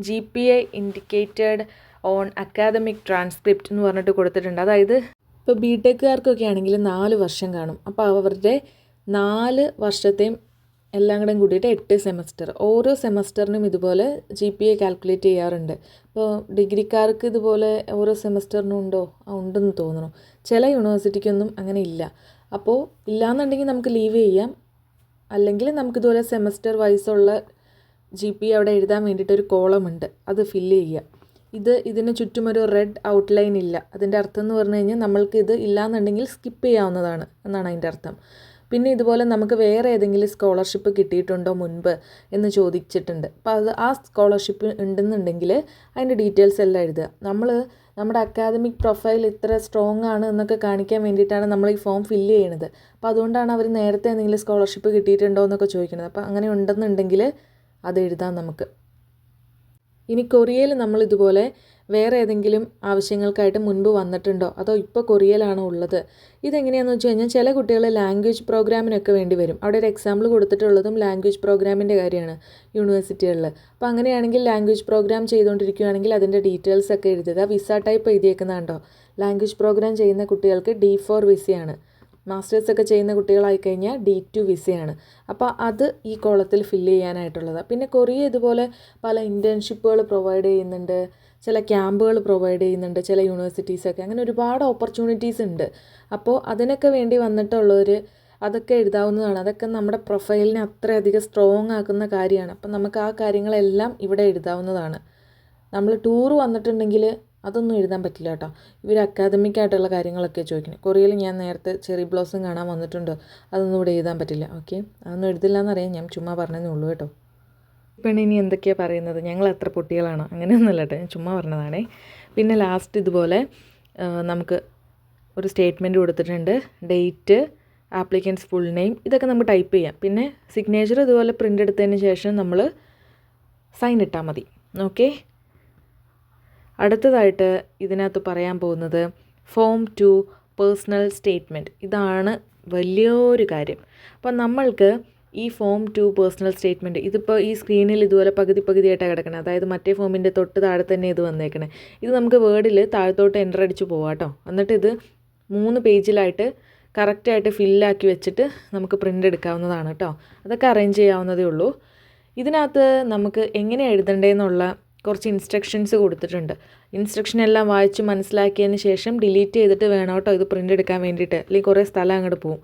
GPA indicated on academic transcript എന്ന് പറഞ്ഞിട്ട് കൊടുത്തിട്ടുണ്ട്. അതായത് ഇപ്പോൾ ബിടെക്കുകാർക്കൊക്കെ ആണെങ്കിൽ 4 വർഷം കാണും. അപ്പോൾ അവരുടെ 4 വർഷത്തെയും എല്ലാം കൂടെ കൂടിയിട്ട് 8 സെമസ്റ്റർ. ഓരോ സെമസ്റ്ററിനും ഇതുപോലെ GPA കാൽക്കുലേറ്റ് ചെയ്യാറുണ്ട്. ഇപ്പോൾ ഡിഗ്രിക്കാർക്ക് ഇതുപോലെ ഓരോ സെമസ്റ്ററിനും ഉണ്ടെന്ന് തോന്നുന്നു. ചില യൂണിവേഴ്സിറ്റിക്കൊന്നും അങ്ങനെ ഇല്ല. അപ്പോൾ ഇല്ലയെന്നുണ്ടെങ്കിൽ നമുക്ക് ലീവ് ചെയ്യാം, അല്ലെങ്കിൽ നമുക്കിതുപോലെ സെമസ്റ്റർ വൈസുള്ള GPA അവിടെ എഴുതാൻ വേണ്ടിയിട്ടൊരു കോളമുണ്ട്, അത് ഫില്ല് ചെയ്യുക. ഇതിന് ചുറ്റും ഒരു റെഡ് ഔട്ട്ലൈൻ ഇല്ല. അതിൻ്റെ അർത്ഥം എന്ന് പറഞ്ഞു കഴിഞ്ഞാൽ നമ്മൾക്ക് ഇത് ഇല്ലയെന്നുണ്ടെങ്കിൽ സ്കിപ്പ് ചെയ്യാവുന്നതാണ് എന്നാണ് അതിൻ്റെ അർത്ഥം. പിന്നെ ഇതുപോലെ നമുക്ക് വേറെ ഏതെങ്കിലും സ്കോളർഷിപ്പ് കിട്ടിയിട്ടുണ്ടോ മുൻപ് എന്ന് ചോദിച്ചിട്ടുണ്ട്. അപ്പോൾ ആ സ്കോളർഷിപ്പ് ഉണ്ടെന്നുണ്ടെങ്കിൽ അതിൻ്റെ ഡീറ്റെയിൽസ് എല്ലാം എഴുതുക. നമ്മുടെ അക്കാദമിക് പ്രൊഫൈൽ ഇത്ര സ്ട്രോങ് ആണ് എന്നൊക്കെ കാണിക്കാൻ വേണ്ടിയിട്ടാണ് നമ്മൾ ഈ ഫോം ഫില്ല് ചെയ്യണത്. അപ്പോൾ അതുകൊണ്ടാണ് അവർ നേരത്തെ എന്തെങ്കിലും സ്കോളർഷിപ്പ് കിട്ടിയിട്ടുണ്ടോ എന്നൊക്കെ ചോദിക്കുന്നത്. അപ്പോൾ അങ്ങനെ ഉണ്ടെന്നുണ്ടെങ്കിൽ അത് എഴുതാം നമുക്ക്. ഇനി കൊറിയയിൽ നമ്മളിതുപോലെ വേറെ ഏതെങ്കിലും ആവശ്യങ്ങൾക്കായിട്ട് മുൻപ് വന്നിട്ടുണ്ടോ, അതോ ഇപ്പോൾ കൊറിയയിലാണോ ഉള്ളത്? ഇതെങ്ങനെയാണെന്ന് വെച്ച് കഴിഞ്ഞാൽ ചില കുട്ടികൾ ലാംഗ്വേജ് പ്രോഗ്രാമിനൊക്കെ വേണ്ടി വരും. അവിടെ ഒരു എക്സാമ്പിൾ കൊടുത്തിട്ടുള്ളതും ലാംഗ്വേജ് പ്രോഗ്രാമിൻ്റെ കാര്യമാണ് യൂണിവേഴ്സിറ്റികളിൽ. അപ്പോൾ അങ്ങനെയാണെങ്കിൽ ലാംഗ്വേജ് പ്രോഗ്രാം ചെയ്തുകൊണ്ടിരിക്കുകയാണെങ്കിൽ അതിൻ്റെ ഡീറ്റെയിൽസ് ഒക്കെ എഴുതുക. വിസ ടൈപ്പ് എഴുതിയേക്കുന്നതുണ്ടോ? ലാംഗ്വേജ് പ്രോഗ്രാം ചെയ്യുന്ന കുട്ടികൾക്ക് D4 വിസയാണ്. മാസ്റ്റേഴ്സൊക്കെ ചെയ്യുന്ന കുട്ടികളായി കഴിഞ്ഞാൽ D2 വിസയാണ്. അപ്പോൾ അത് ഈ കോളത്തിൽ ഫില്ല് ചെയ്യാനായിട്ടുള്ളതാണ്. പിന്നെ കൊറിയ ഇതുപോലെ പല ഇൻറ്റേൺഷിപ്പുകൾ പ്രൊവൈഡ് ചെയ്യുന്നുണ്ട്, ചില ക്യാമ്പുകൾ പ്രൊവൈഡ് ചെയ്യുന്നുണ്ട് ചില യൂണിവേഴ്സിറ്റീസൊക്കെ. അങ്ങനെ ഒരുപാട് ഓപ്പർച്യൂണിറ്റീസ് ഉണ്ട്. അപ്പോൾ അതിനൊക്കെ വേണ്ടി വന്നിട്ടുള്ളവർ അതൊക്കെ എഴുതാവുന്നതാണ്. അതൊക്കെ നമ്മുടെ പ്രൊഫൈലിനെ അത്രയധികം സ്ട്രോങ് ആക്കുന്ന കാര്യമാണ്. അപ്പം നമുക്ക് ആ കാര്യങ്ങളെല്ലാം ഇവിടെ എഴുതാവുന്നതാണ്. നമ്മൾ ടൂർ വന്നിട്ടുണ്ടെങ്കിൽ അതൊന്നും എഴുതാൻ പറ്റില്ല കേട്ടോ. ഇവർ അക്കാദമിക് ആയിട്ടുള്ള കാര്യങ്ങളൊക്കെ ചോദിക്കണം. കൊറിയയിൽ ഞാൻ നേരത്തെ ചെറി ബ്ലോസം കാണാൻ വന്നിട്ടുണ്ട്, അതൊന്നും ഇവിടെ എഴുതാൻ പറ്റില്ല. ഓക്കെ, അതൊന്നും എഴുതില്ല എന്നറിയാം, ഞാൻ ചുമ്മാ പറഞ്ഞതേ ഉള്ളൂ കേട്ടോ. ഇപ്പം ഇനി എന്തൊക്കെയാണ് പറയുന്നത്, ഞങ്ങൾ എത്ര പൊട്ടികളാണോ? അങ്ങനെയൊന്നുമല്ല കേട്ടോ, ഞാൻ ചുമ്മാ പറഞ്ഞതാണേ. പിന്നെ ലാസ്റ്റ് ഇതുപോലെ നമുക്ക് ഒരു സ്റ്റേറ്റ്മെൻറ്റ് കൊടുത്തിട്ടുണ്ട്. ഡേറ്റ്, ആപ്ലിക്കൻസ് ഫുൾ നെയിം, ഇതൊക്കെ നമുക്ക് ടൈപ്പ് ചെയ്യാം. പിന്നെ സിഗ്നേച്ചർ ഇതുപോലെ പ്രിൻ്റ് എടുത്തതിന് ശേഷം നമ്മൾ സൈൻ ഇട്ടാൽ മതി. ഓക്കെ, അടുത്തതായിട്ട് ഇതിനകത്ത് പറയാൻ പോകുന്നത് ഫോം 2 പേഴ്സണൽ സ്റ്റേറ്റ്മെൻറ്റ്. ഇതാണ് വലിയൊരു കാര്യം. അപ്പം നമ്മൾക്ക് ഈ ഫോം 2 പേഴ്സണൽ സ്റ്റേറ്റ്മെൻറ്റ് ഇതിപ്പോൾ ഈ സ്ക്രീനിൽ ഇതുപോലെ പകുതിയായിട്ടാണ് കിടക്കണം. അതായത് മറ്റേ ഫോമിൻ്റെ തൊട്ട് താഴെ തന്നെ ഇത് വന്നേക്കണേ. ഇത് നമുക്ക് വേർഡിൽ താഴത്തോട്ട് എൻ്റർ അടിച്ച് പോവാം കേട്ടോ. എന്നിട്ട് ഇത് 3 പേജിലായിട്ട് കറക്റ്റായിട്ട് ഫില്ലാക്കി വെച്ചിട്ട് നമുക്ക് പ്രിൻ്റ് എടുക്കാവുന്നതാണ് കേട്ടോ. അതൊക്കെ അറേഞ്ച് ചെയ്യാവുന്നതേ ഉള്ളൂ. ഇതിനകത്ത് നമുക്ക് എങ്ങനെ എഴുതണ്ടേന്നുള്ള കുറച്ച് ഇൻസ്ട്രക്ഷൻസ് കൊടുത്തിട്ടുണ്ട്. ഇൻസ്ട്രക്ഷൻ എല്ലാം വായിച്ച് മനസ്സിലാക്കിയതിന് ശേഷം ഡിലീറ്റ് ചെയ്തിട്ട് വേണം കേട്ടോ ഇത് പ്രിൻ്റ് എടുക്കാൻ വേണ്ടിയിട്ട്, അല്ലെങ്കിൽ കുറേ സ്ഥലം അങ്ങോട്ട് പോവും.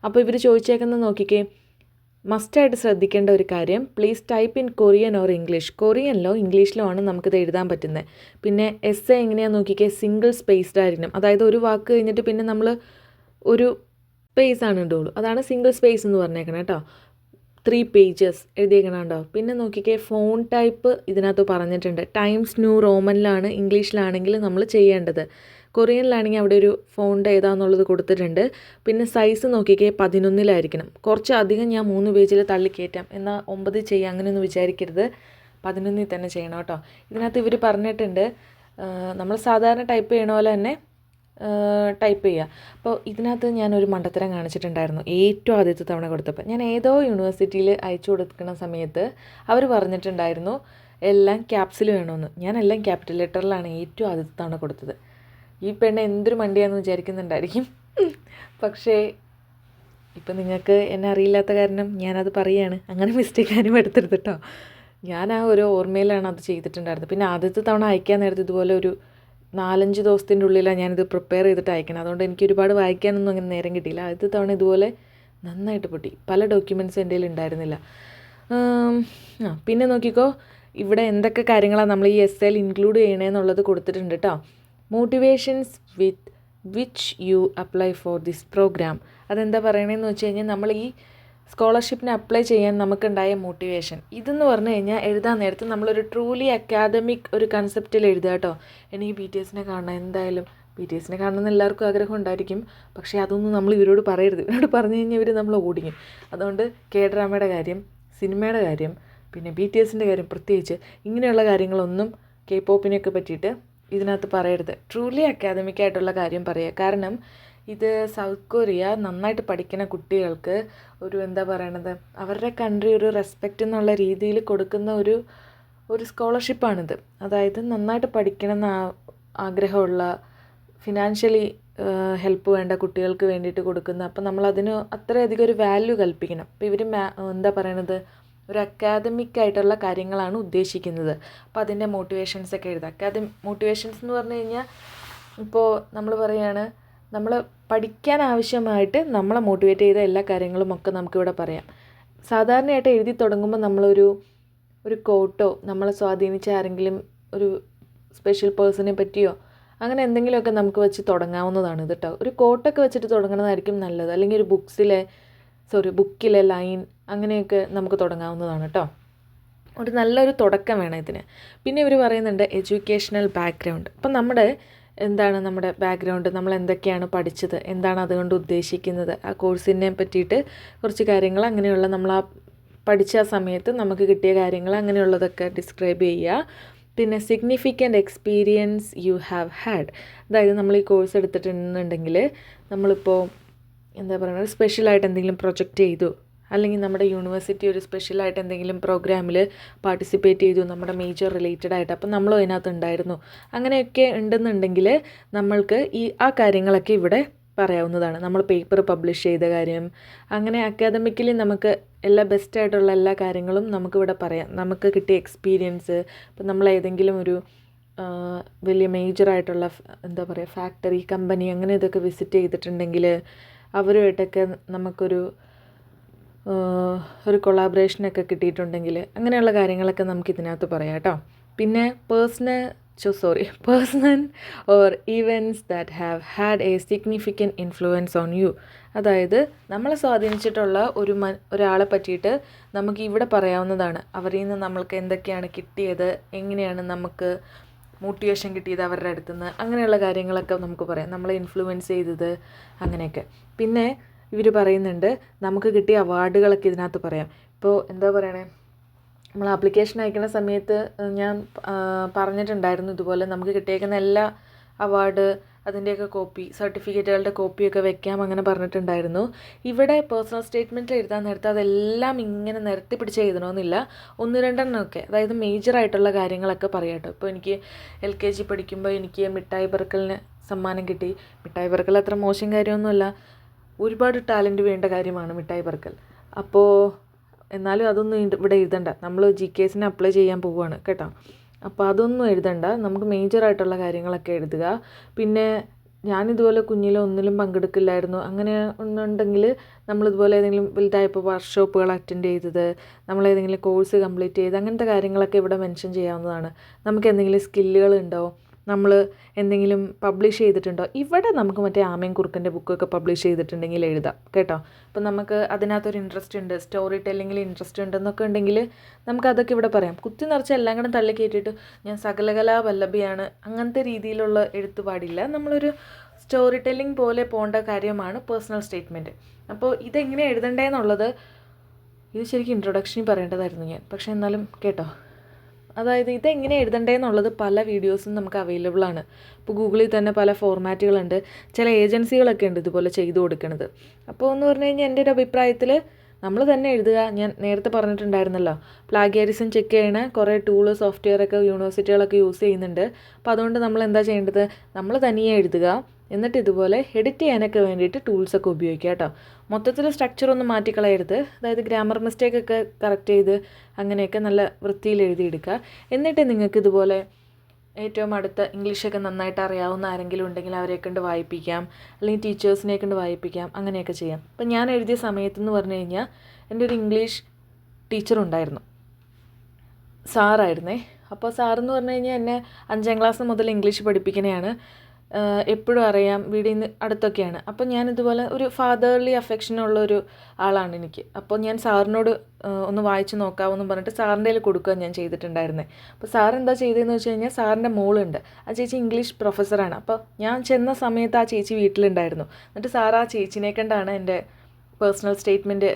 അപ്പോൾ ഇവർ ചോദിച്ചേക്കുന്നത് നോക്കിക്കേ, മസ്റ്റായിട്ട് ശ്രദ്ധിക്കേണ്ട ഒരു കാര്യം, please type in Korean or English. കൊറിയനിലോ ഇംഗ്ലീഷിലോ ആണ് നമുക്കിത് എഴുതാൻ പറ്റുന്നത്. പിന്നെ എസ്സേ എങ്ങനെയാണെന്ന് നോക്കിക്കേ, സിംഗിൾ സ്പേസ്ഡ് ആയിരിക്കണം. അതായത് ഒരു വാക്ക് കഴിഞ്ഞിട്ട് പിന്നെ നമ്മൾ ഒരു സ്പേസ് ആണ് ഇടുള്ളൂ. അതാണ് സിംഗിൾ സ്പേസ് എന്ന് പറഞ്ഞേക്കണം കേട്ടോ. 3 പേജസ് എഴുതിയേക്കണുണ്ടോ? പിന്നെ നോക്കിക്കേ, ഫോൺ ടൈപ്പ് ഇതിനകത്ത് പറഞ്ഞിട്ടുണ്ട്. ടൈംസ് ന്യൂ റോമനിലാണ്, ഇംഗ്ലീഷിലാണെങ്കിൽ നമ്മൾ ചെയ്യേണ്ടത്. കൊറിയനിലാണെങ്കിൽ അവിടെ ഒരു ഫോണ്ട് ഏതാണെന്നുള്ളത് കൊടുത്തിട്ടുണ്ട്. പിന്നെ സൈസ് നോക്കിക്കേ, 11-ലായിരിക്കണം. കുറച്ച് അധികം ഞാൻ 3 പേജിൽ തള്ളിക്കയറ്റാം, എന്നാൽ 9 ചെയ്യാം, അങ്ങനെയൊന്നും വിചാരിക്കരുത്. 11 തന്നെ ചെയ്യണം കേട്ടോ. ഇതിനകത്ത് ഇവർ പറഞ്ഞിട്ടുണ്ട് നമ്മൾ സാധാരണ ടൈപ്പ് ചെയ്യണ പോലെ തന്നെ ടൈപ്പ് ചെയ്യുക. അപ്പോൾ ഇതിനകത്ത് ഞാനൊരു മണ്ടത്തരം കാണിച്ചിട്ടുണ്ടായിരുന്നു ഏറ്റവും ആദ്യത്തെ തവണ കൊടുത്തപ്പോൾ. ഞാൻ ഏതോ യൂണിവേഴ്സിറ്റിയിൽ അയച്ചു കൊടുക്കുന്ന സമയത്ത് അവർ പറഞ്ഞിട്ടുണ്ടായിരുന്നു എല്ലാം ക്യാപ്സിൽ വേണമെന്ന്. ഞാൻ എല്ലാം ക്യാപിറ്റൽ ലെറ്ററിലാണ് ഏറ്റവും ആദ്യത്തെ തവണ കൊടുത്തത്. ഈ പെണ്ണ് എന്തൊരു മണ്ടിയാണെന്ന് വിചാരിക്കുന്നുണ്ടായിരിക്കും. പക്ഷേ ഇപ്പം നിങ്ങൾക്ക് എന്നെ അറിയില്ലാത്ത കാരണം ഞാനത് പറയുകയാണ്. അങ്ങനെ മിസ്റ്റേക്ക് ആരും എടുത്തെടുത്ത് കേട്ടോ. ഞാൻ ആ ഒരു ഓർമ്മയിലാണ് അത് ചെയ്തിട്ടുണ്ടായിരുന്നത്. പിന്നെ ആദ്യത്തെ തവണ അയക്കാൻ നേരത്തെ ഇതുപോലെ ഒരു 4-5 ദിവസത്തിൻ്റെ ഉള്ളിലാണ് ഞാനിത് പ്രിപ്പയർ ചെയ്തിട്ട് അയക്കണം. അതുകൊണ്ട് എനിക്ക് ഒരുപാട് വായിക്കാനൊന്നും അങ്ങനെ നേരം കിട്ടിയില്ല. ആദ്യത്തെ തവണ ഇതുപോലെ നന്നായിട്ട് പൊട്ടി. പല ഡോക്യുമെൻറ്റ്സ് എൻ്റെ കയ്യിൽ ഉണ്ടായിരുന്നില്ല. പിന്നെ നോക്കിക്കോ, ഇവിടെ എന്തൊക്കെ കാര്യങ്ങളാണ് നമ്മൾ ഈ എസ്സേയിൽ ഇൻക്ലൂഡ് ചെയ്യണമെന്നുള്ളത് കൊടുത്തിട്ടുണ്ട് കേട്ടോ. Motivations with which you apply for this programme. അതെന്താ പറയണതെന്ന് വെച്ച് കഴിഞ്ഞാൽ നമ്മൾ ഈ സ്കോളർഷിപ്പിന് അപ്ലൈ ചെയ്യാൻ നമുക്കുണ്ടായ മോട്ടിവേഷൻ ഇതെന്ന് പറഞ്ഞു കഴിഞ്ഞാൽ എഴുതാൻ നേരത്ത് നമ്മളൊരു ട്രൂലി അക്കാദമിക് ഒരു കൺസെപ്റ്റിൽ എഴുതുക കേട്ടോ. എനിക്ക് ബി ടി എസിനെ കാണണം, എന്തായാലും ബി ടി എസിനെ കാണണമെന്ന് എല്ലാവർക്കും ആഗ്രഹം ഉണ്ടായിരിക്കും. പക്ഷേ അതൊന്നും നമ്മൾ ഇവരോട് പറയരുത്. ഇവരോട് പറഞ്ഞു കഴിഞ്ഞാൽ ഇവർ നമ്മൾ ഓടിക്കും. അതുകൊണ്ട് കെ ഡ്രാമയുടെ കാര്യം, സിനിമയുടെ കാര്യം, പിന്നെ ബി ടി എസിൻ്റെ കാര്യം പ്രത്യേകിച്ച് ഇങ്ങനെയുള്ള കാര്യങ്ങളൊന്നും കെ പോപ്പിനെയൊക്കെ പറ്റിയിട്ട് ഇതിനകത്ത് പറയരുത്. ട്രൂലി അക്കാദമിക് ആയിട്ടുള്ള കാര്യം പറയുക. കാരണം ഇത് സൗത്ത് കൊറിയ നന്നായിട്ട് പഠിക്കുന്ന കുട്ടികൾക്ക് ഒരു എന്താ പറയണത്, അവരുടെ കൺട്രി ഒരു റെസ്പെക്റ്റ് എന്നുള്ള രീതിയിൽ കൊടുക്കുന്ന ഒരു സ്കോളർഷിപ്പാണിത്. അതായത് നന്നായിട്ട് പഠിക്കണം എന്ന് ആഗ്രഹമുള്ള, ഫിനാൻഷ്യലി ഹെൽപ്പ് വേണ്ട കുട്ടികൾക്ക് വേണ്ടിയിട്ട് കൊടുക്കുന്ന. അപ്പം നമ്മളതിന് അത്രയധികം ഒരു വാല്യൂ കൽപ്പിക്കണം. അപ്പോൾ ഇവർ എന്താ പറയണത്, ഒരു അക്കാദമിക് ആയിട്ടുള്ള കാര്യങ്ങളാണ് ഉദ്ദേശിക്കുന്നത്. അപ്പോൾ അതിൻ്റെ മോട്ടിവേഷൻസൊക്കെ എഴുതാം. മോട്ടിവേഷൻസ് എന്ന് പറഞ്ഞു കഴിഞ്ഞാൽ ഇപ്പോൾ നമ്മൾ പറയുകയാണ്, നമ്മൾ പഠിക്കാൻ ആവശ്യമായിട്ട് നമ്മളെ മോട്ടിവേറ്റ് ചെയ്ത എല്ലാ കാര്യങ്ങളും ഒക്കെ നമുക്കിവിടെ പറയാം. സാധാരണയായിട്ട് എഴുതി തുടങ്ങുമ്പോൾ നമ്മളൊരു കോട്ടോ നമ്മളെ സ്വാധീനിച്ച ആരെങ്കിലും ഒരു സ്പെഷ്യൽ പേഴ്സണെ പറ്റിയോ അങ്ങനെ എന്തെങ്കിലുമൊക്കെ നമുക്ക് വെച്ച് തുടങ്ങാവുന്നതാണ് ഇത് കേട്ടോ. ഒരു കോട്ടൊക്കെ വെച്ചിട്ട് തുടങ്ങുന്നതായിരിക്കും നല്ലത്. അല്ലെങ്കിൽ ഒരു ബുക്കിലെ ലൈൻ അങ്ങനെയൊക്കെ നമുക്ക് തുടങ്ങാവുന്നതാണ് കേട്ടോ. ഒരു നല്ലൊരു തുടക്കം വേണം ഇതിന്. പിന്നെ ഇവർ പറയുന്നുണ്ട് എഡ്യൂക്കേഷണൽ ബാക്ക്ഗ്രൗണ്ട്. അപ്പം നമ്മുടെ ബാക്ക്ഗ്രൗണ്ട്, നമ്മൾ എന്തൊക്കെയാണ് പഠിച്ചത്, എന്താണ് അതുകൊണ്ട് ഉദ്ദേശിക്കുന്നത്, ആ കോഴ്സിനെ പറ്റിയിട്ട് കുറച്ച് കാര്യങ്ങൾ, അങ്ങനെയുള്ള നമ്മൾ ആ പഠിച്ച ആ സമയത്ത് നമുക്ക് കിട്ടിയ കാര്യങ്ങൾ അങ്ങനെയുള്ളതൊക്കെ ഡിസ്ക്രൈബ് ചെയ്യുക. പിന്നെ significant experience you have had. അതായത് നമ്മൾ ഈ കോഴ്സ് എടുത്തിട്ടുണ്ടെങ്കിൽ നമ്മളിപ്പോൾ എന്താ പറയുക, സ്പെഷ്യലായിട്ട് എന്തെങ്കിലും പ്രൊജക്റ്റ് ചെയ്തു, അല്ലെങ്കിൽ നമ്മുടെ യൂണിവേഴ്സിറ്റി ഒരു സ്പെഷ്യലായിട്ട് എന്തെങ്കിലും പ്രോഗ്രാമിൽ പാർട്ടിസിപ്പേറ്റ് ചെയ്തു നമ്മുടെ മേജർ റിലേറ്റഡ് ആയിട്ട്, അപ്പം നമ്മളും അതിനകത്ത് ഉണ്ടായിരുന്നു, അങ്ങനെയൊക്കെ ഉണ്ടെന്നുണ്ടെങ്കിൽ നമ്മൾക്ക് ആ കാര്യങ്ങളൊക്കെ ഇവിടെ പറയാവുന്നതാണ്. നമ്മൾ പേപ്പർ പബ്ലിഷ് ചെയ്ത കാര്യം, അങ്ങനെ അക്കാദമിക്കലി നമുക്ക് എല്ലാ ബെസ്റ്റായിട്ടുള്ള എല്ലാ കാര്യങ്ങളും നമുക്കിവിടെ പറയാം. നമുക്ക് കിട്ടിയ എക്സ്പീരിയൻസ്, ഇപ്പം നമ്മൾ ഏതെങ്കിലും ഒരു വലിയ മേജറായിട്ടുള്ള എന്താ പറയുക ഫാക്ടറി, കമ്പനി അങ്ങനെ ഇതൊക്കെ വിസിറ്റ് ചെയ്തിട്ടുണ്ടെങ്കിൽ അവരുമായിട്ടൊക്കെ നമുക്കൊരു കൊളാബറേഷനൊക്കെ കിട്ടിയിട്ടുണ്ടെങ്കിൽ അങ്ങനെയുള്ള കാര്യങ്ങളൊക്കെ നമുക്ക് ഇതിനകത്ത് പറയാം കേട്ടോ. പിന്നെ person or events that have had A significant influence on you. അതായത് നമ്മളെ സ്വാധീനിച്ചിട്ടുള്ള ഒരാളെ പറ്റിയിട്ട് നമുക്ക് ഇവിടെ പറയാവുന്നതാണ്. അവരിൽ നിന്ന് നമ്മൾക്ക് എന്തൊക്കെയാണ് കിട്ടിയത്, എങ്ങനെയാണ് നമുക്ക് മോട്ടിവേഷൻ കിട്ടിയത് അവരുടെ അടുത്തുനിന്ന്, അങ്ങനെയുള്ള കാര്യങ്ങളൊക്കെ നമുക്ക് പറയാം. നമ്മളെ ഇൻഫ്ലുവൻസ് ചെയ്തത് അങ്ങനെയൊക്കെ. പിന്നെ ഇവർ പറയുന്നുണ്ട് നമുക്ക് കിട്ടിയ അവാർഡുകളൊക്കെ ഇതിനകത്ത് പറയാം. ഇപ്പോൾ എന്താ പറയണേ, നമ്മൾ ആപ്ലിക്കേഷൻ അയക്കുന്ന സമയത്ത് ഞാൻ പറഞ്ഞിട്ടുണ്ടായിരുന്നു ഇതുപോലെ നമുക്ക് കിട്ടിയേക്കുന്ന എല്ലാ അവാർഡ് അതിൻ്റെയൊക്കെ കോപ്പി, സർട്ടിഫിക്കറ്റുകളുടെ കോപ്പിയൊക്കെ വെക്കാം അങ്ങനെ പറഞ്ഞിട്ടുണ്ടായിരുന്നു. ഇവിടെ പേഴ്സണൽ സ്റ്റേറ്റ്മെൻറ്റിൽ എഴുതാൻ നേരത്തെ അതെല്ലാം ഇങ്ങനെ നിരത്തി പിടിച്ച് എഴുതണമെന്നില്ല, 1-2 അതായത് മേജറായിട്ടുള്ള കാര്യങ്ങളൊക്കെ പറയാം കേട്ടോ. ഇപ്പോൾ എനിക്ക് LKG പഠിക്കുമ്പോൾ എനിക്ക് മിഠായി പെറുക്കലിന് സമ്മാനം കിട്ടി. മിഠായി പെറുക്കൽ അത്ര മോശം കാര്യമൊന്നുമല്ല, ഒരുപാട് ടാലൻറ്റ് വേണ്ട കാര്യമാണ് മിഠായി പെറുക്കൽ. അപ്പോൾ എന്നാലും അതൊന്നും ഇവിടെ എഴുതണ്ട, നമ്മൾ GKസിന് അപ്ലൈ ചെയ്യാൻ പോവുകയാണ് കേട്ടോ. അപ്പോൾ അതൊന്നും എഴുതണ്ട, നമുക്ക് മേജറായിട്ടുള്ള കാര്യങ്ങളൊക്കെ എഴുതുക. പിന്നെ ഞാനിതുപോലെ കുഞ്ഞിലെ ഒന്നിലും പങ്കെടുക്കില്ലായിരുന്നു, അങ്ങനെ ഒന്നുണ്ടെങ്കിൽ നമ്മളിതുപോലെ ഏതെങ്കിലും വലുതായപ്പോൾ വർക്ക്ഷോപ്പുകൾ അറ്റൻഡ് ചെയ്തത്, നമ്മളേതെങ്കിലും കോഴ്സ് കംപ്ലീറ്റ് ചെയ്ത് അങ്ങനത്തെ കാര്യങ്ങളൊക്കെ ഇവിടെ മെൻഷൻ ചെയ്യാവുന്നതാണ്. നമുക്ക് എന്തെങ്കിലും സ്കില്ലുകളുണ്ടോ, നമ്മൾ എന്തെങ്കിലും പബ്ലിഷ് ചെയ്തിട്ടുണ്ടോ, ഇവിടെ നമുക്ക് മറ്റേ ആമയും കുറുക്കൻ്റെ ബുക്കൊക്കെ പബ്ലിഷ് ചെയ്തിട്ടുണ്ടെങ്കിൽ എഴുതാം കേട്ടോ. അപ്പം നമുക്ക് അതിനകത്തൊരു ഇൻട്രസ്റ്റ് ഉണ്ട്, സ്റ്റോറി ടെല്ലിങ്ങിൽ ഇൻട്രസ്റ്റ് ഉണ്ടെന്നൊക്കെ ഉണ്ടെങ്കിൽ നമുക്കതൊക്കെ ഇവിടെ പറയാം. കുത്തി നിറച്ച് എല്ലാം കൂടെ തള്ളി കയറ്റിയിട്ട് ഞാൻ സകലകലാ വല്ലഭിയാണ് അങ്ങനത്തെ രീതിയിലുള്ള എഴുത്ത് പാടില്ല. നമ്മളൊരു സ്റ്റോറി ടെല്ലിംഗ് പോലെ പോകേണ്ട കാര്യമാണ് പേഴ്സണൽ സ്റ്റേറ്റ്മെൻറ്റ്. അപ്പോൾ ഇതെങ്ങനെ എഴുതണ്ടേന്നുള്ളത് ഇത് ശരിക്കും ഇൻട്രൊഡക്ഷനിൽ പറയേണ്ടതായിരുന്നു ഞാൻ, പക്ഷേ എന്നാലും കേട്ടോ. അതായത് ഇതെങ്ങനെ എഴുതണ്ടേന്നുള്ളത് പല വീഡിയോസും നമുക്ക് അവൈലബിൾ ആണ്. ഇപ്പോൾ ഗൂഗിളിൽ തന്നെ പല ഫോർമാറ്റുകളുണ്ട്, ചില ഏജൻസികളൊക്കെ ഉണ്ട് ഇതുപോലെ ചെയ്തു കൊടുക്കുന്നത്. അപ്പോൾ എന്ന് പറഞ്ഞു കഴിഞ്ഞാൽ എൻ്റെ ഒരു അഭിപ്രായത്തിൽ നമ്മൾ തന്നെ എഴുതുക. ഞാൻ നേരത്തെ പറഞ്ഞിട്ടുണ്ടായിരുന്നല്ലോ, പ്ലാഗിയറിസം ചെക്ക് ചെയ്യണ കുറേ സോഫ്റ്റ്വെയറൊക്കെ യൂണിവേഴ്സിറ്റികളൊക്കെ യൂസ് ചെയ്യുന്നുണ്ട്. അപ്പോൾ അതുകൊണ്ട് നമ്മൾ എന്താ ചെയ്യേണ്ടത്, നമ്മൾ തനിയെ എഴുതുക, എന്നിട്ട് ഇതുപോലെ എഡിറ്റ് ചെയ്യാനൊക്കെ വേണ്ടിയിട്ട് ടൂൾസൊക്കെ ഉപയോഗിക്കുക കേട്ടോ. മൊത്തത്തിൽ സ്ട്രക്ചറൊന്നും മാറ്റിക്കളയരുത്, അതായത് ഗ്രാമർ മിസ്റ്റേക്കൊക്കെ കറക്റ്റ് ചെയ്ത് അങ്ങനെയൊക്കെ നല്ല വൃത്തിയിൽ എഴുതിയെടുക്കുക. എന്നിട്ട് നിങ്ങൾക്ക് ഇതുപോലെ ഏറ്റവും അടുത്ത ഇംഗ്ലീഷൊക്കെ നന്നായിട്ട് അറിയാവുന്ന ആരെങ്കിലും ഉണ്ടെങ്കിൽ അവരെ കൊണ്ട് വായിപ്പിക്കാം, അല്ലെങ്കിൽ ടീച്ചേഴ്സിനെ കൊണ്ട് വായിപ്പിക്കാം, അങ്ങനെയൊക്കെ ചെയ്യാം. അപ്പം ഞാൻ എഴുതിയ സമയത്തെന്ന് പറഞ്ഞു കഴിഞ്ഞാൽ എൻ്റെ ഒരു ഇംഗ്ലീഷ് ടീച്ചറുണ്ടായിരുന്നു, സാറായിരുന്നേ. അപ്പോൾ സാറെന്ന് പറഞ്ഞു കഴിഞ്ഞാൽ എന്നെ 5ാം ക്ലാസ് മുതൽ ഇംഗ്ലീഷ് പഠിപ്പിക്കണതാണ്. എപ്പോഴും അറിയാം, വീടിൽ നിന്ന് അടുത്തൊക്കെയാണ്. അപ്പോൾ ഞാനിതുപോലെ ഒരു ഫാദർലി അഫെക്ഷനുള്ളൊരു ആളാണ് എനിക്ക്. അപ്പോൾ ഞാൻ സാറിനോട് ഒന്ന് വായിച്ച് നോക്കാമെന്ന് പറഞ്ഞിട്ട് സാറിൻ്റെ കയ്യിൽ കൊടുക്കുക ഞാൻ ചെയ്തിട്ടുണ്ടായിരുന്നത്. അപ്പോൾ സാർ എന്താ ചെയ്തതെന്ന് വെച്ച് കഴിഞ്ഞാൽ, സാറിൻ്റെ മോളുണ്ട്, ആ ചേച്ചി ഇംഗ്ലീഷ് പ്രൊഫസറാണ്. അപ്പോൾ ഞാൻ ചെന്ന സമയത്ത് ആ ചേച്ചി വീട്ടിലുണ്ടായിരുന്നു. എന്നിട്ട് സാർ ആ ചേച്ചിനെ കണ്ടാണ് എൻ്റെ പേഴ്സണൽ സ്റ്റേറ്റ്മെൻറ്റ്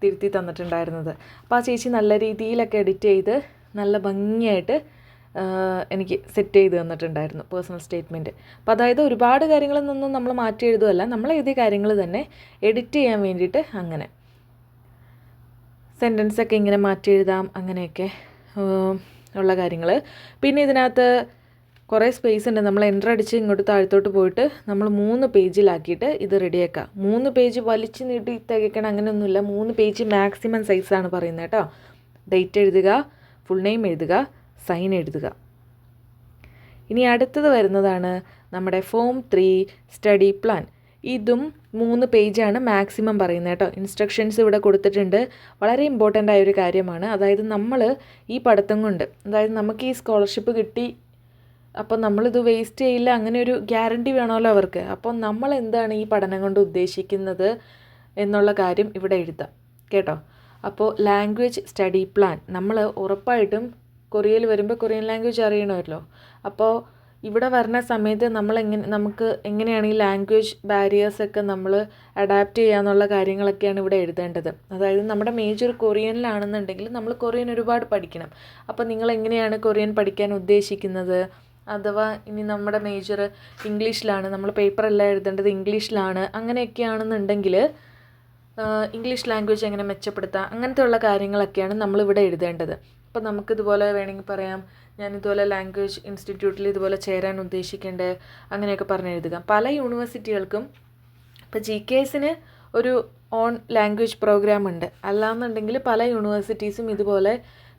തിരുത്തി തന്നിട്ടുണ്ടായിരുന്നത്. അപ്പോൾ ആ ചേച്ചി നല്ല രീതിയിലൊക്കെ എഡിറ്റ് ചെയ്ത് നല്ല ഭംഗിയായിട്ട് എനിക്ക് സെറ്റ് ചെയ്ത് തന്നിട്ടുണ്ടായിരുന്നു പേഴ്സണൽ സ്റ്റേറ്റ്മെൻറ്റ്. അപ്പോൾ അതായത് ഒരുപാട് കാര്യങ്ങളിൽ നിന്നും നമ്മൾ മാറ്റി എഴുതുമല്ല, നമ്മൾ എഴുതിയ കാര്യങ്ങൾ തന്നെ എഡിറ്റ് ചെയ്യാൻ വേണ്ടിയിട്ട് അങ്ങനെ സെൻറ്റൻസൊക്കെ ഇങ്ങനെ മാറ്റി എഴുതാം, അങ്ങനെയൊക്കെ ഉള്ള കാര്യങ്ങൾ. പിന്നെ ഇതിനകത്ത് കുറേ സ്പേസ് ഉണ്ട്. നമ്മൾ എൻ്റർ അടിച്ച് ഇങ്ങോട്ട് താഴത്തോട്ട് പോയിട്ട് നമ്മൾ 3 പേജിലാക്കിയിട്ട് ഇത് റെഡിയാക്കാം. 3 പേജ് വലിച്ച് നീട്ടി തികയ്ക്കണം അങ്ങനെയൊന്നുമില്ല. 3 പേജ് മാക്സിമം സൈസാണ് പറയുന്നത് കേട്ടോ. ഡേറ്റ് എഴുതുക, ഫുൾ നെയിം എഴുതുക, സൈൻ എഴുതുക. ഇനി അടുത്തത് വരുന്നതാണ് നമ്മുടെ ഫോം 3 സ്റ്റഡി പ്ലാൻ. ഇതും 3 പേജാണ് മാക്സിമം പറയുന്നത് കേട്ടോ. ഇൻസ്ട്രക്ഷൻസ് ഇവിടെ കൊടുത്തിട്ടുണ്ട്. വളരെ ഇമ്പോർട്ടൻ്റ് ആയൊരു കാര്യമാണ്. അതായത് നമ്മൾ ഈ പഠിത്തം കൊണ്ട്, അതായത് നമുക്ക് ഈ സ്കോളർഷിപ്പ് കിട്ടി, അപ്പോൾ നമ്മളിത് വേസ്റ്റ് ചെയ്യില്ല, അങ്ങനെ ഒരു ഗ്യാരണ്ടി വേണമല്ലോ അവർക്ക്. അപ്പോൾ നമ്മൾ എന്താണ് ഈ പഠനം കൊണ്ട് ഉദ്ദേശിക്കുന്നത് എന്നുള്ള കാര്യം ഇവിടെ എഴുതാം കേട്ടോ. അപ്പോൾ ലാംഗ്വേജ് സ്റ്റഡി പ്ലാൻ നമ്മൾ ഉറപ്പായിട്ടും കൊറിയയിൽ വരുമ്പോൾ കൊറിയൻ ലാംഗ്വേജ് അറിയണമല്ലോ. അപ്പോൾ ഇവിടെ വരുന്ന സമയത്ത് നമുക്ക് എങ്ങനെയാണ് ഈ ലാംഗ്വേജ് ബാരിയേഴ്സൊക്കെ നമ്മൾ അഡാപ്റ്റ് ചെയ്യാന്നുള്ള കാര്യങ്ങളൊക്കെയാണ് ഇവിടെ എഴുതേണ്ടത്. അതായത് നമ്മുടെ മേജർ കൊറിയനിലാണെന്നുണ്ടെങ്കിൽ നമ്മൾ കൊറിയൻ ഒരുപാട് പഠിക്കണം. അപ്പോൾ നിങ്ങൾ എങ്ങനെയാണ് കൊറിയൻ പഠിക്കാൻ ഉദ്ദേശിക്കുന്നത്, അഥവാ ഇനി നമ്മുടെ മേജർ ഇംഗ്ലീഷിലാണ്, നമ്മൾ പേപ്പറെല്ലാം എഴുതേണ്ടത് ഇംഗ്ലീഷിലാണ്, അങ്ങനെയൊക്കെയാണെന്നുണ്ടെങ്കിൽ ഇംഗ്ലീഷ് ലാംഗ്വേജ് എങ്ങനെ മെച്ചപ്പെടുത്താം, അങ്ങനത്തെ ഉള്ള കാര്യങ്ങളൊക്കെയാണ് നമ്മളിവിടെ എഴുതേണ്ടത്. അപ്പോൾ നമുക്കിതുപോലെ വേണമെങ്കിൽ പറയാം, ഞാനിതുപോലെ ലാംഗ്വേജ് ഇൻസ്റ്റിറ്റ്യൂട്ടിൽ ഇതുപോലെ ചേരാൻ ഉദ്ദേശിക്കേണ്ടത്, അങ്ങനെയൊക്കെ പറഞ്ഞ് എഴുതുക. പല യൂണിവേഴ്സിറ്റികൾക്കും ഇപ്പോൾ GKSന് ഒരു ഓൺ ലാംഗ്വേജ് പ്രോഗ്രാം ഉണ്ട്. അല്ലാന്നുണ്ടെങ്കിൽ പല യൂണിവേഴ്സിറ്റീസും ഇതുപോലെ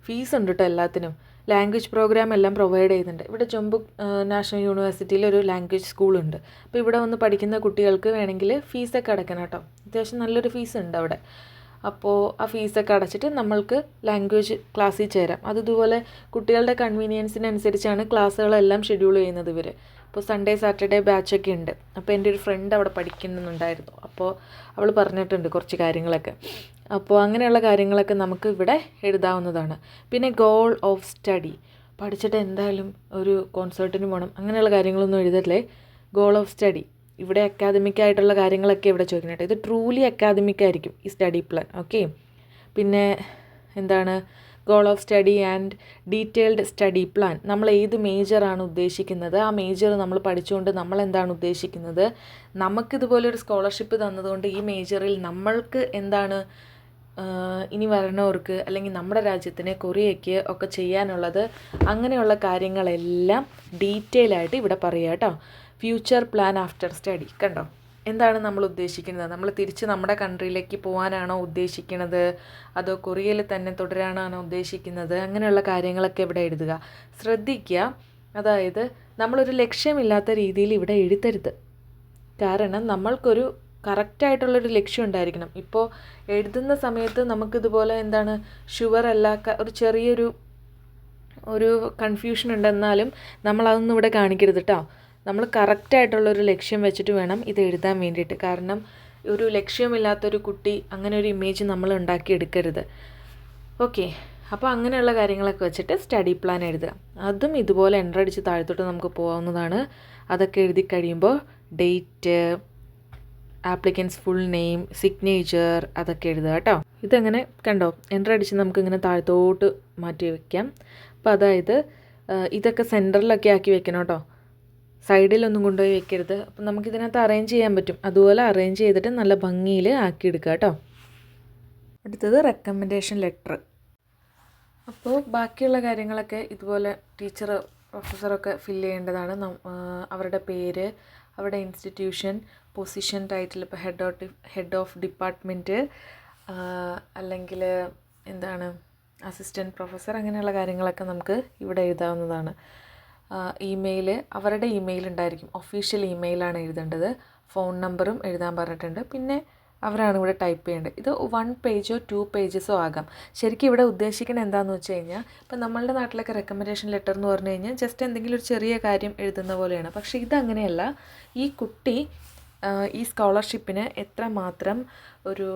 ഫീസ് ഉണ്ട് കേട്ടോ എല്ലാത്തിനും. ലാംഗ്വേജ് പ്രോഗ്രാം എല്ലാം പ്രൊവൈഡ് ചെയ്യുന്നുണ്ട്. ഇവിടെ ചൊമ്പുക് നാഷണൽ യൂണിവേഴ്സിറ്റിയിൽ ഒരു ലാംഗ്വേജ് സ്കൂളുണ്ട്. അപ്പോൾ ഇവിടെ വന്ന് പഠിക്കുന്ന കുട്ടികൾക്ക് വേണമെങ്കിൽ ഫീസൊക്കെ അടയ്ക്കണം കേട്ടോ. അത്യാവശ്യം നല്ലൊരു ഫീസ് ഉണ്ട് അവിടെ. അപ്പോൾ ആ ഫീസൊക്കെ അടച്ചിട്ട് നമ്മൾക്ക് ലാംഗ്വേജ് ക്ലാസ്സിൽ ചേരാം. അതുപോലെ കുട്ടികളുടെ കൺവീനിയൻസിനനുസരിച്ചാണ് ക്ലാസ്സുകളെല്ലാം ഷെഡ്യൂൾ ചെയ്യുന്നത് ഇവർ. ഇപ്പോൾ സൺഡേ സാറ്റർഡേ ബാച്ചൊക്കെ ഉണ്ട്. അപ്പോൾ എൻ്റെ ഒരു ഫ്രണ്ട് അവിടെ പഠിക്കുന്നുണ്ടായിരുന്നു. അപ്പോൾ അവൾ പറഞ്ഞിട്ടുണ്ട് കുറച്ച് കാര്യങ്ങളൊക്കെ. അപ്പോൾ അങ്ങനെയുള്ള കാര്യങ്ങളൊക്കെ നമുക്ക് ഇവിടെ എഴുതാവുന്നതാണ്. പിന്നെ ഗോൾ ഓഫ് സ്റ്റഡി, പഠിച്ചിട്ട് എന്തായാലും ഒരു കോൺസേർട്ടിന് പോകണം അങ്ങനെയുള്ള കാര്യങ്ങളൊന്നും എഴുതല്ലേ. ഗോൾ ഓഫ് സ്റ്റഡി ഇവിടെ അക്കാദമിക് ആയിട്ടുള്ള കാര്യങ്ങളൊക്കെ ഇവിടെ ചോദിക്കണം. ഇത് ട്രൂലി അക്കാദമിക് ആയിരിക്കും ഈ സ്റ്റഡി പ്ലാൻ. ഓക്കെ, പിന്നെ എന്താണ് goal of study and detailed study plan. നമ്മൾ ഏത് മേജറാണ് ഉദ്ദേശിക്കുന്നത്, ആ മേജർ നമ്മൾ പഠിച്ചുകൊണ്ട് നമ്മൾ എന്താണ് ഉദ്ദേശിക്കുന്നത്, നമുക്കിതുപോലൊരു സ്കോളർഷിപ്പ് തന്നതുകൊണ്ട് ഈ മേജറിൽ നമ്മൾക്ക് എന്താണ് ഇനി വരണവർക്ക് അല്ലെങ്കിൽ നമ്മുടെ രാജ്യത്തിന് കൊറിയയ്ക്ക് ഒക്കെ ചെയ്യാനുള്ളത്, അങ്ങനെയുള്ള കാര്യങ്ങളെല്ലാം ഡീറ്റെയിൽ ആയിട്ട് ഇവിടെ പറയുക കേട്ടോ. Future plan after study. കണ്ടോ, എന്താണ് നമ്മൾ ഉദ്ദേശിക്കുന്നത്? നമ്മൾ തിരിച്ച് നമ്മുടെ കൺട്രിയിലേക്ക് പോകാനാണോ ഉദ്ദേശിക്കുന്നത്, അതോ കൊറിയയിൽ തന്നെ തുടരാനാണോ ഉദ്ദേശിക്കുന്നത്, അങ്ങനെയുള്ള കാര്യങ്ങളൊക്കെ ഇവിടെ എഴുതുക. ശ്രദ്ധിക്കുക, അതായത് നമ്മളൊരു ലക്ഷ്യമില്ലാത്ത രീതിയിൽ ഇവിടെ എഴുതരുത്. കാരണം നമ്മൾക്കൊരു കറക്റ്റായിട്ടുള്ളൊരു ലക്ഷ്യം ഉണ്ടായിരിക്കണം. ഇപ്പോൾ എഴുതുന്ന സമയത്ത് നമുക്കിതുപോലെ എന്താണ് ഷുവർ അല്ല, ഒരു ചെറിയൊരു കൺഫ്യൂഷൻ ഉണ്ടെന്നാലും നമ്മളതൊന്നും ഇവിടെ കാണിക്കരുത് കേട്ടോ. നമ്മൾ കറക്റ്റായിട്ടുള്ളൊരു ലക്ഷ്യം വെച്ചിട്ട് വേണം ഇത് എഴുതാൻ വേണ്ടിയിട്ട്. കാരണം ഒരു ലക്ഷ്യമില്ലാത്തൊരു കുട്ടി അങ്ങനെ ഒരു ഇമേജ് നമ്മൾ ഉണ്ടാക്കിയെടുക്കരുത്. ഓക്കെ, അപ്പോൾ അങ്ങനെയുള്ള കാര്യങ്ങളൊക്കെ വെച്ചിട്ട് സ്റ്റഡി പ്ലാൻ എഴുതുക. അതും ഇതുപോലെ എൻ്റർ അടിച്ച് താഴത്തോട്ട് നമുക്ക് പോകാവുന്നതാണ്. അതൊക്കെ എഴുതി കഴിയുമ്പോൾ date, applicants full name, signature അതൊക്കെ എഴുതുക കേട്ടോ. ഇതങ്ങനെ കണ്ടോ, എൻ്റർ അടിച്ച് നമുക്കിങ്ങനെ താഴത്തോട്ട് മാറ്റി വയ്ക്കാം. അപ്പോൾ അതായത് ഇതൊക്കെ സെൻറ്ററിലൊക്കെ ആക്കി വെക്കണം കേട്ടോ, സൈഡിലൊന്നും കൊണ്ടുപോയി വെക്കരുത്. അപ്പം നമുക്കിതിനകത്ത് അറേഞ്ച് ചെയ്യാൻ പറ്റും. അതുപോലെ അറേഞ്ച് ചെയ്തിട്ട് നല്ല ഭംഗിയിൽ ആക്കിയെടുക്കുക കേട്ടോ. അടുത്തത് റെക്കമെൻഡേഷൻ ലെറ്റർ. അപ്പോൾ ബാക്കിയുള്ള കാര്യങ്ങളൊക്കെ ഇതുപോലെ ടീച്ചർ, പ്രൊഫസറൊക്കെ ഫില്ല് ചെയ്യേണ്ടതാണ്. അവരുടെ പേര്, അവരുടെ ഇൻസ്റ്റിറ്റ്യൂഷൻ, പൊസിഷൻ, ടൈറ്റിൽ, ഇപ്പോൾ ഹെഡ് ഓഫ് ഡിപ്പാർട്ട്മെൻറ്റ്, അല്ലെങ്കിൽ എന്താണ് അസിസ്റ്റൻറ്റ് പ്രൊഫസർ, അങ്ങനെയുള്ള കാര്യങ്ങളൊക്കെ നമുക്ക് ഇവിടെ എഴുതാവുന്നതാണ്. ഇമെയിൽ, അവരുടെ ഇമെയിൽ ഉണ്ടായിരിക്കും, ഒഫീഷ്യൽ ഇമെയിലാണ് എഴുതേണ്ടത്. ഫോൺ നമ്പറും എഴുതാൻ പറഞ്ഞിട്ടുണ്ട്. പിന്നെ അവരാണ് ഇവിടെ ടൈപ്പ് ചെയ്യേണ്ടത്. ഇത് 1 പേജോ 2 പേജസോ ആകാം. ശരിക്കും ഇവിടെ ഉദ്ദേശിക്കുന്നത് എന്താണെന്ന് വെച്ച് കഴിഞ്ഞാൽ, ഇപ്പം നമ്മളുടെ നാട്ടിലൊക്കെ റെക്കമെൻഡേഷൻ ലെറ്റർ എന്ന് പറഞ്ഞു കഴിഞ്ഞാൽ ജസ്റ്റ് എന്തെങ്കിലും ഒരു ചെറിയ കാര്യം എഴുതുന്ന പോലെയാണ്. പക്ഷേ ഇതങ്ങനെയല്ല. ഈ കുട്ടി ഈ സ്കോളർഷിപ്പിന് എത്രമാത്രം ഒരു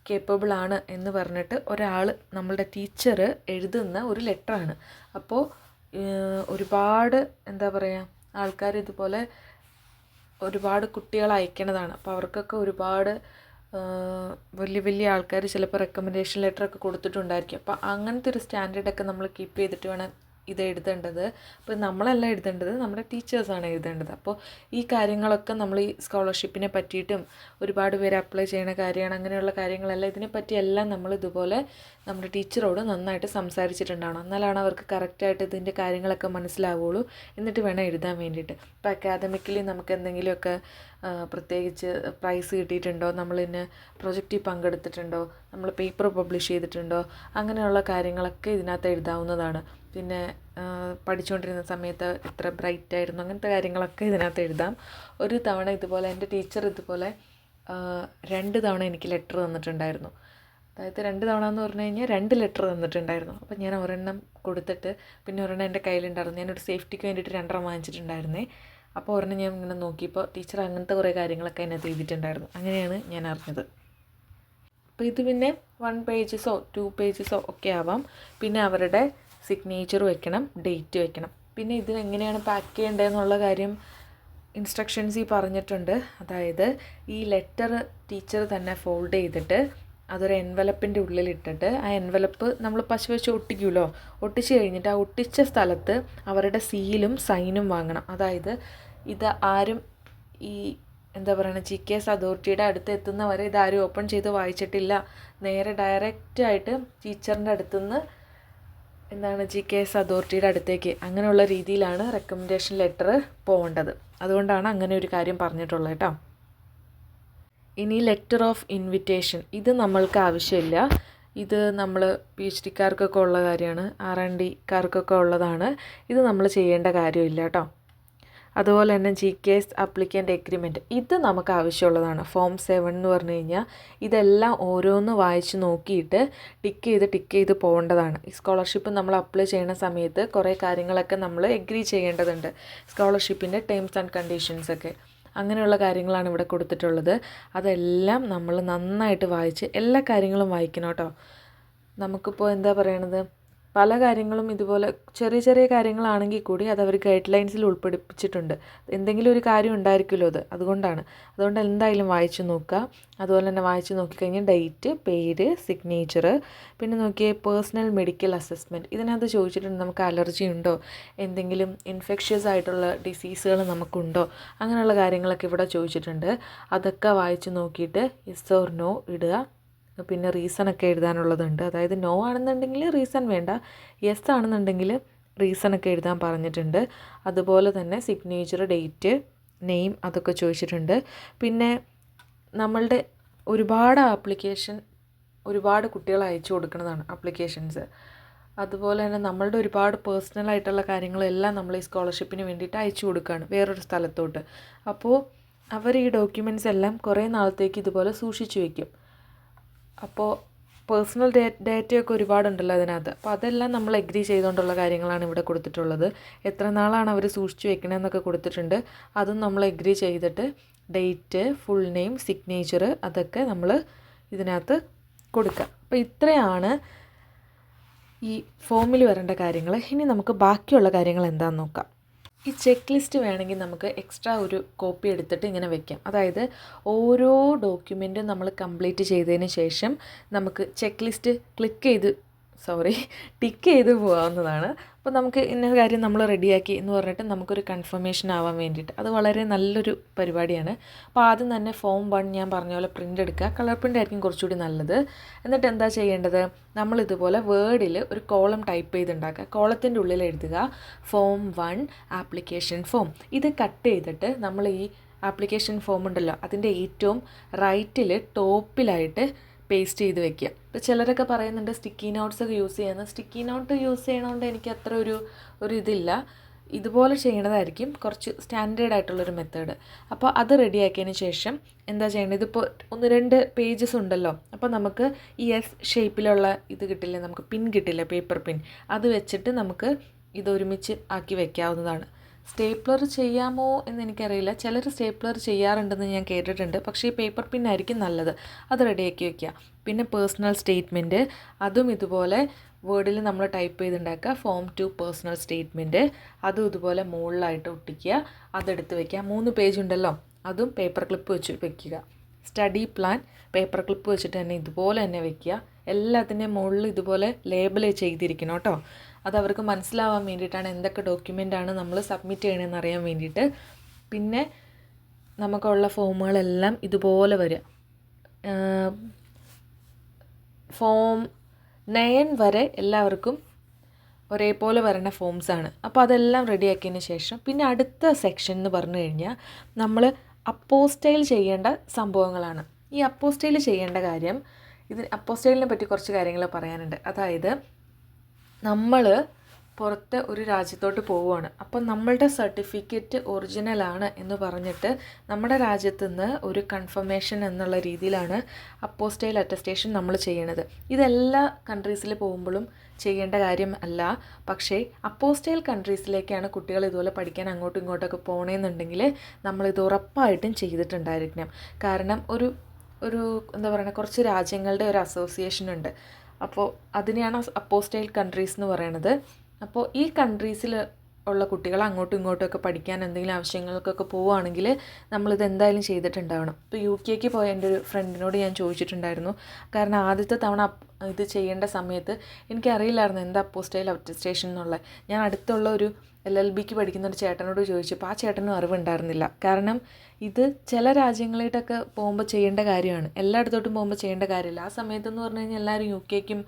കേപ്പബിൾ ആണ് എന്ന് പറഞ്ഞിട്ട് ഒരാൾ, നമ്മളുടെ ടീച്ചർ എഴുതുന്ന ഒരു ലെറ്ററാണ്. അപ്പോൾ ഒരുപാട് എന്താ പറയുക, ആൾക്കാർ ഇതുപോലെ ഒരുപാട് കുട്ടികൾ അയക്കണതാണ്. അപ്പോൾ അവർക്കൊക്കെ ഒരുപാട് വലിയ വലിയ ആൾക്കാർ ചിലപ്പോൾ റെക്കമെൻഡേഷൻ ലെറ്ററൊക്കെ കൊടുത്തിട്ടുണ്ടായിരിക്കും. അപ്പോൾ അങ്ങനത്തെ ഒരു സ്റ്റാൻഡേർഡൊക്കെ നമ്മൾ കീപ്പ് ചെയ്തിട്ട് വേണം ഇത് എഴുതേണ്ടത്. അപ്പോൾ നമ്മളല്ല എഴുതേണ്ടത്, നമ്മുടെ ടീച്ചേഴ്സാണ് എഴുതേണ്ടത്. അപ്പോൾ ഈ കാര്യങ്ങളൊക്കെ നമ്മൾ ഈ സ്കോളർഷിപ്പിനെ പറ്റിയിട്ടും ഒരുപാട് പേര് അപ്ലൈ ചെയ്യുന്ന കാര്യമാണ്, അങ്ങനെയുള്ള കാര്യങ്ങളെല്ലാം ഇതിനെപ്പറ്റിയെല്ലാം നമ്മൾ ഇതുപോലെ നമ്മുടെ ടീച്ചറോട് നന്നായിട്ട് സംസാരിച്ചിട്ടുണ്ടാവണം. എന്നാലാണ് അവർക്ക് കറക്റ്റായിട്ട് ഇതിൻ്റെ കാര്യങ്ങളൊക്കെ മനസ്സിലാവുള്ളൂ. എന്നിട്ട് വേണം എഴുതാൻ വേണ്ടിയിട്ട്. ഇപ്പോൾ അക്കാദമിക്കലി നമുക്ക് എന്തെങ്കിലുമൊക്കെ പ്രത്യേകിച്ച് പ്രൈസ് കിട്ടിയിട്ടുണ്ടോ, നമ്മളിന്ന് പ്രൊജക്റ്റിൽ പങ്കെടുത്തിട്ടുണ്ടോ, നമ്മൾ പേപ്പർ പബ്ലിഷ് ചെയ്തിട്ടുണ്ടോ, അങ്ങനെയുള്ള കാര്യങ്ങളൊക്കെ ഇതിനകത്ത് എഴുതാവുന്നതാണ്. പിന്നെ പഠിച്ചുകൊണ്ടിരുന്ന സമയത്ത് എത്ര ബ്രൈറ്റ് ആയിരുന്നു, അങ്ങനത്തെ കാര്യങ്ങളൊക്കെ ഇതിനകത്ത് എഴുതാം. ഒരു തവണ ഇതുപോലെ എൻ്റെ ടീച്ചർ ഇതുപോലെ 2 തവണ എനിക്ക് ലെറ്റർ തന്നിട്ടുണ്ടായിരുന്നു. അതായത് 2 തവണ എന്ന് പറഞ്ഞു കഴിഞ്ഞാൽ 2 ലെറ്റർ തന്നിട്ടുണ്ടായിരുന്നു. അപ്പോൾ ഞാൻ ഒരെണ്ണം കൊടുത്തിട്ട് പിന്നെ ഒരെണ്ണം എൻ്റെ കയ്യിലുണ്ടായിരുന്നു. ഞാനൊരു സേഫ്റ്റിക്ക് വേണ്ടിയിട്ട് 2 വാങ്ങിച്ചിട്ടുണ്ടായിരുന്നേ. അപ്പോൾ ഒരെണ്ണം ഞാൻ ഇങ്ങനെ നോക്കിയപ്പോൾ ടീച്ചർ അങ്ങനത്തെ കുറേ കാര്യങ്ങളൊക്കെ അതിനകത്ത് എഴുതിയിട്ടുണ്ടായിരുന്നു. അങ്ങനെയാണ് ഞാൻ അറിഞ്ഞത്. അപ്പോൾ ഇത് പിന്നെ 1 പേജസോ 2 പേജസോ ഒക്കെ ആവാം. പിന്നെ അവരുടെ സിഗ്നേച്ചർ വെക്കണം, ഡേറ്റ് വെക്കണം. പിന്നെ ഇതിനെങ്ങനെയാണ് പാക്ക് ചെയ്യേണ്ടതെന്നുള്ള കാര്യം ഇൻസ്ട്രക്ഷൻസിൽ പറഞ്ഞിട്ടുണ്ട്. അതായത് ഈ ലെറ്റർ ടീച്ചർ തന്നെ ഫോൾഡ് ചെയ്തിട്ട് അതൊരു എൻവലപ്പിൻ്റെ ഉള്ളിലിട്ടിട്ട് ആ എൻവലപ്പ് നമ്മൾ പശ വെച്ച് ഒട്ടിക്കുമല്ലോ, ഒട്ടിച്ച് കഴിഞ്ഞിട്ട് ആ ഒട്ടിച്ച സ്ഥലത്ത് അവരുടെ സീലും സൈനും വാങ്ങണം. അതായത് ഇത് ആരും ഈ എന്താ പറയുക, GKS അതോറിറ്റിയുടെ അടുത്ത് എത്തുന്നവരെ ഇതാരും ഓപ്പൺ ചെയ്ത് വായിച്ചിട്ടില്ല, നേരെ ഡയറക്റ്റായിട്ട് ടീച്ചറിൻ്റെ അടുത്തുനിന്ന് GKS അതോറിറ്റിയുടെ അടുത്തേക്ക്, അങ്ങനെയുള്ള രീതിയിലാണ് റെക്കമെൻഡേഷൻ ലെറ്റർ പോകേണ്ടത്. അതുകൊണ്ടാണ് അങ്ങനെ ഒരു കാര്യം പറഞ്ഞിട്ടുള്ളത് കേട്ടോ. ഇനി ലെറ്റർ ഓഫ് ഇൻവിറ്റേഷൻ, ഇത് നമ്മൾക്ക് ആവശ്യമില്ല. ഇത് നമ്മൾ PhDക്കാർക്കൊക്കെ ഉള്ള കാര്യമാണ്, R&Dക്കാർക്കൊക്കെ ഉള്ളതാണ്. ഇത് നമ്മൾ ചെയ്യേണ്ട കാര്യമില്ല കേട്ടോ. അതുപോലെ തന്നെ GKS അപ്ലിക്കൻ്റ് എഗ്രിമെൻറ്റ്, ഇത് നമുക്ക് ആവശ്യമുള്ളതാണ്. ഫോം 7 എന്ന് പറഞ്ഞു കഴിഞ്ഞാൽ ഇതെല്ലാം ഓരോന്ന് വായിച്ച് നോക്കിയിട്ട് ടിക്ക് ചെയ്ത് പോകേണ്ടതാണ്. ഈ സ്കോളർഷിപ്പ് നമ്മൾ അപ്ലൈ ചെയ്യുന്ന സമയത്ത് കുറേ കാര്യങ്ങളൊക്കെ നമ്മൾ എഗ്രി ചെയ്യേണ്ടതുണ്ട്. സ്കോളർഷിപ്പിൻ്റെ ടേംസ് ആൻഡ് കണ്ടീഷൻസൊക്കെ, അങ്ങനെയുള്ള കാര്യങ്ങളാണ് ഇവിടെ കൊടുത്തിട്ടുള്ളത്. അതെല്ലാം നമ്മൾ നന്നായിട്ട് വായിച്ച് എല്ലാ കാര്യങ്ങളും വായിക്കണം കേട്ടോ. നമുക്കിപ്പോൾ എന്താ പറയണത്, പല കാര്യങ്ങളും ഇതുപോലെ ചെറിയ ചെറിയ കാര്യങ്ങളാണെങ്കിൽ കൂടി അത് അവർ ഗൈഡ് ലൈൻസിൽ ഉൾപ്പെടുപ്പിച്ചിട്ടുണ്ട്. എന്തെങ്കിലും ഒരു കാര്യം ഉണ്ടായിരിക്കുമല്ലോ അതുകൊണ്ട് എന്തായാലും വായിച്ച് നോക്കുക. അതുപോലെ തന്നെ വായിച്ച് നോക്കിക്കഴിഞ്ഞാൽ ഡേറ്റ്, പേര്, സിഗ്നേച്ചർ, പിന്നെ നോക്കിയേ പേഴ്സണൽ മെഡിക്കൽ അസസ്മെൻറ്റ്. ഇതിനകത്ത് ചോദിച്ചിട്ടുണ്ട് നമുക്ക് അലർജി ഉണ്ടോ, എന്തെങ്കിലും ഇൻഫെക്ഷ്യസ് ആയിട്ടുള്ള ഡിസീസുകൾ നമുക്കുണ്ടോ, അങ്ങനെയുള്ള കാര്യങ്ങളൊക്കെ ഇവിടെ ചോദിച്ചിട്ടുണ്ട്. അതൊക്കെ വായിച്ച് നോക്കിയിട്ട് യെസ് ഓർ നോ ഇടുക. പിന്നെ റീസണൊക്കെ എഴുതാനുള്ളതുണ്ട്. അതായത് നോ ആണെന്നുണ്ടെങ്കിൽ റീസൺ വേണ്ട, യെസ് ആണെന്നുണ്ടെങ്കിൽ റീസണൊക്കെ എഴുതാൻ പറഞ്ഞിട്ടുണ്ട്. അതുപോലെ തന്നെ സിഗ്നേച്ചർ, ഡേറ്റ്, നെയിം അതൊക്കെ ചോദിച്ചിട്ടുണ്ട്. പിന്നെ നമ്മളുടെ ഒരുപാട് കുട്ടികൾ അയച്ചു കൊടുക്കുന്നതാണ് ആപ്ലിക്കേഷൻസ്. അതുപോലെ തന്നെ നമ്മളുടെ ഒരുപാട് പേഴ്സണലായിട്ടുള്ള കാര്യങ്ങളെല്ലാം നമ്മൾ ഈ സ്കോളർഷിപ്പിന് വേണ്ടിയിട്ട് അയച്ചു കൊടുക്കുകയാണ് വേറൊരു സ്ഥലത്തോട്ട്. അപ്പോൾ അവർ ഈ ഡോക്യുമെൻറ്റ്സ് എല്ലാം കുറേ നാളത്തേക്ക് ഇതുപോലെ സൂക്ഷിച്ചു വയ്ക്കും. അപ്പോൾ പേഴ്സണൽ ഡേറ്റയൊക്കെ ഒരുപാടുണ്ടല്ലോ അതിനകത്ത്. അപ്പോൾ അതെല്ലാം നമ്മൾ എഗ്രി ചെയ്തുകൊണ്ടുള്ള കാര്യങ്ങളാണ് ഇവിടെ കൊടുത്തിട്ടുള്ളത്. എത്ര നാളാണ് അവർ സൂക്ഷിച്ച് വെക്കണമെന്നൊക്കെ കൊടുത്തിട്ടുണ്ട്. അതും നമ്മൾ എഗ്രി ചെയ്തിട്ട് ഡേറ്റ്, ഫുൾ നെയിം, സിഗ്നേച്ചർ അതൊക്കെ നമ്മൾ ഇതിനകത്ത് കൊടുക്കുക. അപ്പോൾ ഇത്രയാണ് ഈ ഫോമിൽ വരേണ്ട കാര്യങ്ങൾ. ഇനി നമുക്ക് ബാക്കിയുള്ള കാര്യങ്ങൾ എന്താണെന്ന് നോക്കാം. ഈ ചെക്ക് ലിസ്റ്റ് വേണമെങ്കിൽ നമുക്ക് എക്സ്ട്രാ ഒരു കോപ്പി എടുത്തിട്ട് ഇങ്ങനെ വെക്കാം. അതായത് ഓരോ ഡോക്യുമെൻറ്റും നമ്മൾ കംപ്ലീറ്റ് ചെയ്തതിന് ശേഷം നമുക്ക് ചെക്ക് ലിസ്റ്റ് ടിക്ക് ചെയ്ത് പോകാവുന്നതാണ്. അപ്പോൾ നമുക്ക് ഇന്ന കാര്യം നമ്മൾ റെഡിയാക്കി എന്ന് പറഞ്ഞിട്ട് നമുക്കൊരു കൺഫർമേഷൻ ആവാൻ വേണ്ടിയിട്ട് അത് വളരെ നല്ലൊരു പരിപാടിയാണ്. അപ്പോൾ ആദ്യം തന്നെ ഫോം 1 ഞാൻ പറഞ്ഞ പോലെ പ്രിൻ്റ് എടുക്കുക. കളർ പ്രിൻ്റ് ആയിരിക്കും കുറച്ചുകൂടി നല്ലത്. എന്നിട്ട് എന്താ ചെയ്യേണ്ടത്, നമ്മളിതുപോലെ വേർഡിൽ ഒരു കോളം ടൈപ്പ് ചെയ്തുണ്ടാക്കുക. കോളത്തിൻ്റെ ഉള്ളിൽ എഴുതുക ഫോം 1 ആപ്ലിക്കേഷൻ ഫോം. ഇത് കട്ട് ചെയ്തിട്ട് നമ്മൾ ഈ ആപ്ലിക്കേഷൻ ഫോം ഉണ്ടല്ലോ അതിൻ്റെ ഏറ്റവും റൈറ്റിൽ ടോപ്പിലായിട്ട് പേസ്റ്റ് ചെയ്ത് വെക്കുക. ഇപ്പോൾ ചിലരൊക്കെ പറയുന്നുണ്ട് സ്റ്റിക്കി നോട്ട്സ് ഒക്കെ യൂസ് ചെയ്യുന്നത്. സ്റ്റിക്കി നോട്ട് യൂസ് ചെയ്യണതുകൊണ്ട് എനിക്ക് അത്ര ഒരു ഇതില്ല. ഇതുപോലെ ചെയ്യണതായിരിക്കും കുറച്ച് സ്റ്റാൻഡേർഡ് ആയിട്ടുള്ളൊരു മെത്തേഡ്. അപ്പോൾ അത് റെഡിയാക്കിയതിന് ശേഷം എന്താ ചെയ്യേണ്ടത്, ഇതിപ്പോൾ 1-2 പേജസ് ഉണ്ടല്ലോ. അപ്പോൾ നമുക്ക് ഈ എസ് ഷേപ്പിലുള്ള ഇത് കിട്ടില്ലേ, നമുക്ക് പിൻ കിട്ടില്ലേ, പേപ്പർ പിൻ, അത് വെച്ചിട്ട് നമുക്ക് ഇതൊരുമിച്ച് ആക്കി വെക്കാവുന്നതാണ്. സ്റ്റേപ്ലർ ചെയ്യാമോ എന്ന് എനിക്കറിയില്ല, ചിലർ സ്റ്റേപ്ലർ ചെയ്യാറുണ്ടെന്ന് ഞാൻ കേട്ടിട്ടുണ്ട്. പക്ഷേ ഈ പേപ്പർ പിൻ ആയിരിക്കും നല്ലത്. അത് റെഡിയാക്കി വെക്കുക. പിന്നെ പേഴ്സണൽ സ്റ്റേറ്റ്മെൻറ്റ്, അതും ഇതുപോലെ വേർഡിൽ നമ്മൾ ടൈപ്പ് ചെയ്തുണ്ടാക്കുക. ഫോം 2 പേഴ്സണൽ സ്റ്റേറ്റ്മെൻറ്റ്, അതും ഇതുപോലെ മുകളിലായിട്ട് ഒട്ടിക്കുക, അതെടുത്ത് വയ്ക്കുക. 3 പേജ് ഉണ്ടല്ലോ, അതും പേപ്പർ ക്ലിപ്പ് വെച്ച് വയ്ക്കുക. സ്റ്റഡി പ്ലാൻ പേപ്പർ ക്ലിപ്പ് വെച്ചിട്ട് തന്നെ ഇതുപോലെ തന്നെ വയ്ക്കുക. എല്ലാത്തിൻ്റെയും മുകളിൽ ഇതുപോലെ ലേബൽ ചെയ്തിരിക്കണം കേട്ടോ. അത് അവർക്ക് മനസ്സിലാവാൻ വേണ്ടിയിട്ടാണ്, എന്തൊക്കെ ഡോക്യുമെൻ്റാണ് നമ്മൾ സബ്മിറ്റ് ചെയ്യണമെന്ന് അറിയാൻ വേണ്ടിയിട്ട്. പിന്നെ നമുക്കുള്ള ഫോമുകളെല്ലാം ഇതുപോലെ വരിക. ഫോം 9 വരെ എല്ലാവർക്കും ഒരേപോലെ വരുന്ന ഫോംസാണ്. അപ്പോൾ അതെല്ലാം റെഡിയാക്കിയതിന് ശേഷം പിന്നെ അടുത്ത സെക്ഷൻ എന്ന് പറഞ്ഞു കഴിഞ്ഞാൽ നമ്മൾ അപ്പോസ്റ്റൈൽ ചെയ്യേണ്ട സംഭവങ്ങളാണ്. ഈ അപ്പോസ്റ്റൈൽ ചെയ്യേണ്ട കാര്യം, അപ്പോസ്റ്റൈലിനെ പറ്റി കുറച്ച് കാര്യങ്ങൾ പറയാനുണ്ട്. അതായത് നമ്മൾ പുറത്ത് ഒരു രാജ്യത്തോട്ട് പോവുകയാണ്. അപ്പം നമ്മളുടെ സർട്ടിഫിക്കറ്റ് ഒറിജിനലാണ് എന്ന് പറഞ്ഞിട്ട് നമ്മുടെ രാജ്യത്തു നിന്ന് ഒരു കൺഫർമേഷൻ എന്നുള്ള രീതിയിലാണ് അപ്പോസ്റ്റൈൽ അറ്റസ്റ്റേഷൻ നമ്മൾ ചെയ്യണത്. ഇതെല്ലാ കൺട്രീസിൽ പോകുമ്പോഴും ചെയ്യേണ്ട കാര്യം അല്ല. പക്ഷേ അപ്പോസ്റ്റൈൽ കൺട്രീസിലേക്കാണ് കുട്ടികൾ ഇതുപോലെ പഠിക്കാൻ അങ്ങോട്ടും ഇങ്ങോട്ടൊക്കെ പോകണമെന്നുണ്ടെങ്കിൽ നമ്മളിത് ഉറപ്പായിട്ടും ചെയ്തിട്ടുണ്ടായിരിക്കണം. കാരണം ഒരു എന്താ പറയുക, കുറച്ച് രാജ്യങ്ങളുടെ ഒരു അസോസിയേഷൻ ഉണ്ട്. അപ്പോൾ അതിനെയാണ് അപ്പോസ്റ്റൈൽ കൺട്രീസ് എന്ന് പറയണത്. അപ്പോൾ ഈ കൺട്രീസിൽ ഉള്ള കുട്ടികൾ അങ്ങോട്ടും ഇങ്ങോട്ടുമൊക്കെ പഠിക്കാൻ എന്തെങ്കിലും ആവശ്യങ്ങൾക്കൊക്കെ പോവുകയാണെങ്കിൽ നമ്മളിത് എന്തായാലും ചെയ്തിട്ടുണ്ടാവണം. ഇപ്പോൾ UK പോയ എൻ്റെ ഒരു ഫ്രണ്ടിനോട് ഞാൻ ചോദിച്ചിട്ടുണ്ടായിരുന്നു. കാരണം ആദ്യത്തെ തവണ ഇത് ചെയ്യേണ്ട സമയത്ത് എനിക്കറിയില്ലായിരുന്നു എന്താ അപ്പോസ്റ്റൈൽ അറ്റസ്റ്റേഷൻ എന്നുള്ളത്. ഞാൻ അടുത്തുള്ള ഒരു LLBക്ക് പഠിക്കുന്ന ഒരു ചേട്ടനോട് ചോദിച്ചപ്പോൾ ആ ചേട്ടനും അറിവുണ്ടായിരുന്നില്ല. കാരണം ഇത് ചില രാജ്യങ്ങളിലൊക്കെ പോകുമ്പോൾ ചെയ്യേണ്ട കാര്യമാണ്, എല്ലായിടത്തോട്ടും പോകുമ്പോൾ ചെയ്യേണ്ട കാര്യമില്ല. ആ സമയത്തെന്ന് പറഞ്ഞു കഴിഞ്ഞാൽ എല്ലാവരും UKക്കും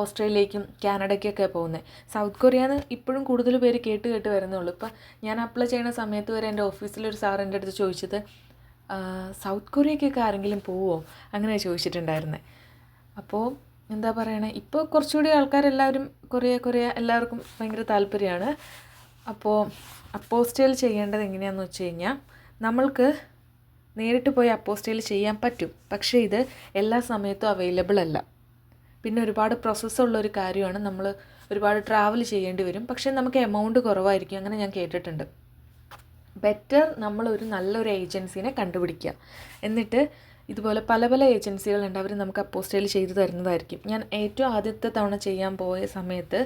ഓസ്ട്രേലിയയ്ക്കും കാനഡയ്ക്കൊക്കെ പോകുന്നത്. സൗത്ത് കൊറിയന്ന് ഇപ്പോഴും കൂടുതൽ പേര് കേട്ട് വരുന്നുള്ളൂ. ഇപ്പം ഞാൻ അപ്ലൈ ചെയ്യുന്ന സമയത്ത് വരെ എൻ്റെ ഓഫീസിലൊരു സാർ എൻ്റെ അടുത്ത് ചോദിച്ചത്, സൗത്ത് കൊറിയയ്ക്കൊക്കെ ആരെങ്കിലും പോവുമോ, അങ്ങനെ ചോദിച്ചിട്ടുണ്ടായിരുന്നത്. അപ്പോൾ എന്താ പറയണേ, ഇപ്പോൾ കുറച്ചുകൂടി ആൾക്കാരെല്ലാവരും കൊറിയ എല്ലാവർക്കും ഭയങ്കര താല്പര്യമാണ്. അപ്പോൾ അപ്പോസ്റ്റൈൽ ചെയ്യേണ്ടത് എങ്ങനെയാണെന്ന് വെച്ച് കഴിഞ്ഞാൽ, നമ്മൾക്ക് നേരിട്ട് പോയി അപ്പോസ്റ്റൈൽ ചെയ്യാൻ പറ്റും. പക്ഷേ ഇത് എല്ലാ സമയത്തും അവൈലബിൾ അല്ല. പിന്നെ ഒരുപാട് പ്രോസസ്സുള്ളൊരു കാര്യമാണ്. നമ്മൾ ഒരുപാട് ട്രാവൽ ചെയ്യേണ്ടി വരും. പക്ഷേ നമുക്ക് എമൗണ്ട് കുറവായിരിക്കും, അങ്ങനെ ഞാൻ കേട്ടിട്ടുണ്ട്. ബെറ്റർ നമ്മളൊരു നല്ലൊരു ഏജൻസിനെ കണ്ടുപിടിക്കുക. എന്നിട്ട് ഇതുപോലെ പല ഏജൻസികളുണ്ട്, അവർ നമുക്ക് അപ്പോസ്റ്റൈൽ ചെയ്ത് തരുന്നതായിരിക്കും. ഞാൻ ഏറ്റവും ആദ്യത്തെ തവണ ചെയ്യാൻ പോയ സമയത്ത്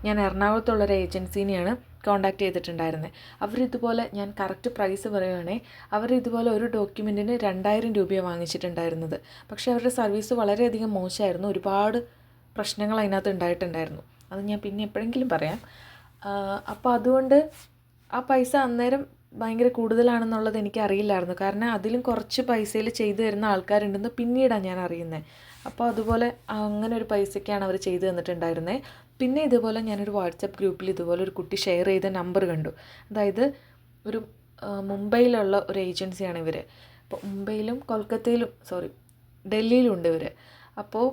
ഞാൻ എറണാകുളത്തുള്ളൊരു ഏജൻസിനെയാണ് കോൺടാക്റ്റ് ചെയ്തിട്ടുണ്ടായിരുന്നത്. അവരിതുപോലെ, ഞാൻ കറക്റ്റ് പ്രൈസ് പറയുകയാണെങ്കിൽ, അവരിതുപോലെ ഒരു ഡോക്യുമെൻറ്റിന് 2000 രൂപയാണ് വാങ്ങിച്ചിട്ടുണ്ടായിരുന്നത്. പക്ഷേ അവരുടെ സർവീസ് വളരെയധികം മോശമായിരുന്നു. ഒരുപാട് പ്രശ്നങ്ങൾ അതിനകത്ത് ഉണ്ടായിട്ടുണ്ടായിരുന്നു. അത് ഞാൻ പിന്നെ എപ്പോഴെങ്കിലും പറയാം. അപ്പോൾ അതുകൊണ്ട് ആ പൈസ അന്നേരം ഭയങ്കര കൂടുതലാണെന്നുള്ളത് എനിക്ക് അറിയില്ലായിരുന്നു. കാരണം അതിലും കുറച്ച് പൈസയിൽ ചെയ്തു തരുന്ന ആൾക്കാരുണ്ടെന്ന് പിന്നീടാണ് ഞാൻ അറിയുന്നത്. അപ്പോൾ അതുപോലെ അങ്ങനെ ഒരു പൈസയ്ക്കാണ് അവർ ചെയ്തു തന്നിട്ടുണ്ടായിരുന്നത്. പിന്നെ ഇതുപോലെ ഞാനൊരു വാട്സപ്പ് ഗ്രൂപ്പിൽ ഇതുപോലെ ഒരു കുട്ടി ഷെയർ ചെയ്ത നമ്പർ കണ്ടു. അതായത് ഒരു മുംബൈയിലുള്ള ഒരു ഏജൻസിയാണ് ഇവർ. അപ്പോൾ മുംബൈയിലും കൊൽക്കത്തയിലും ഡൽഹിയിലും ഉണ്ട് ഇവർ. അപ്പോൾ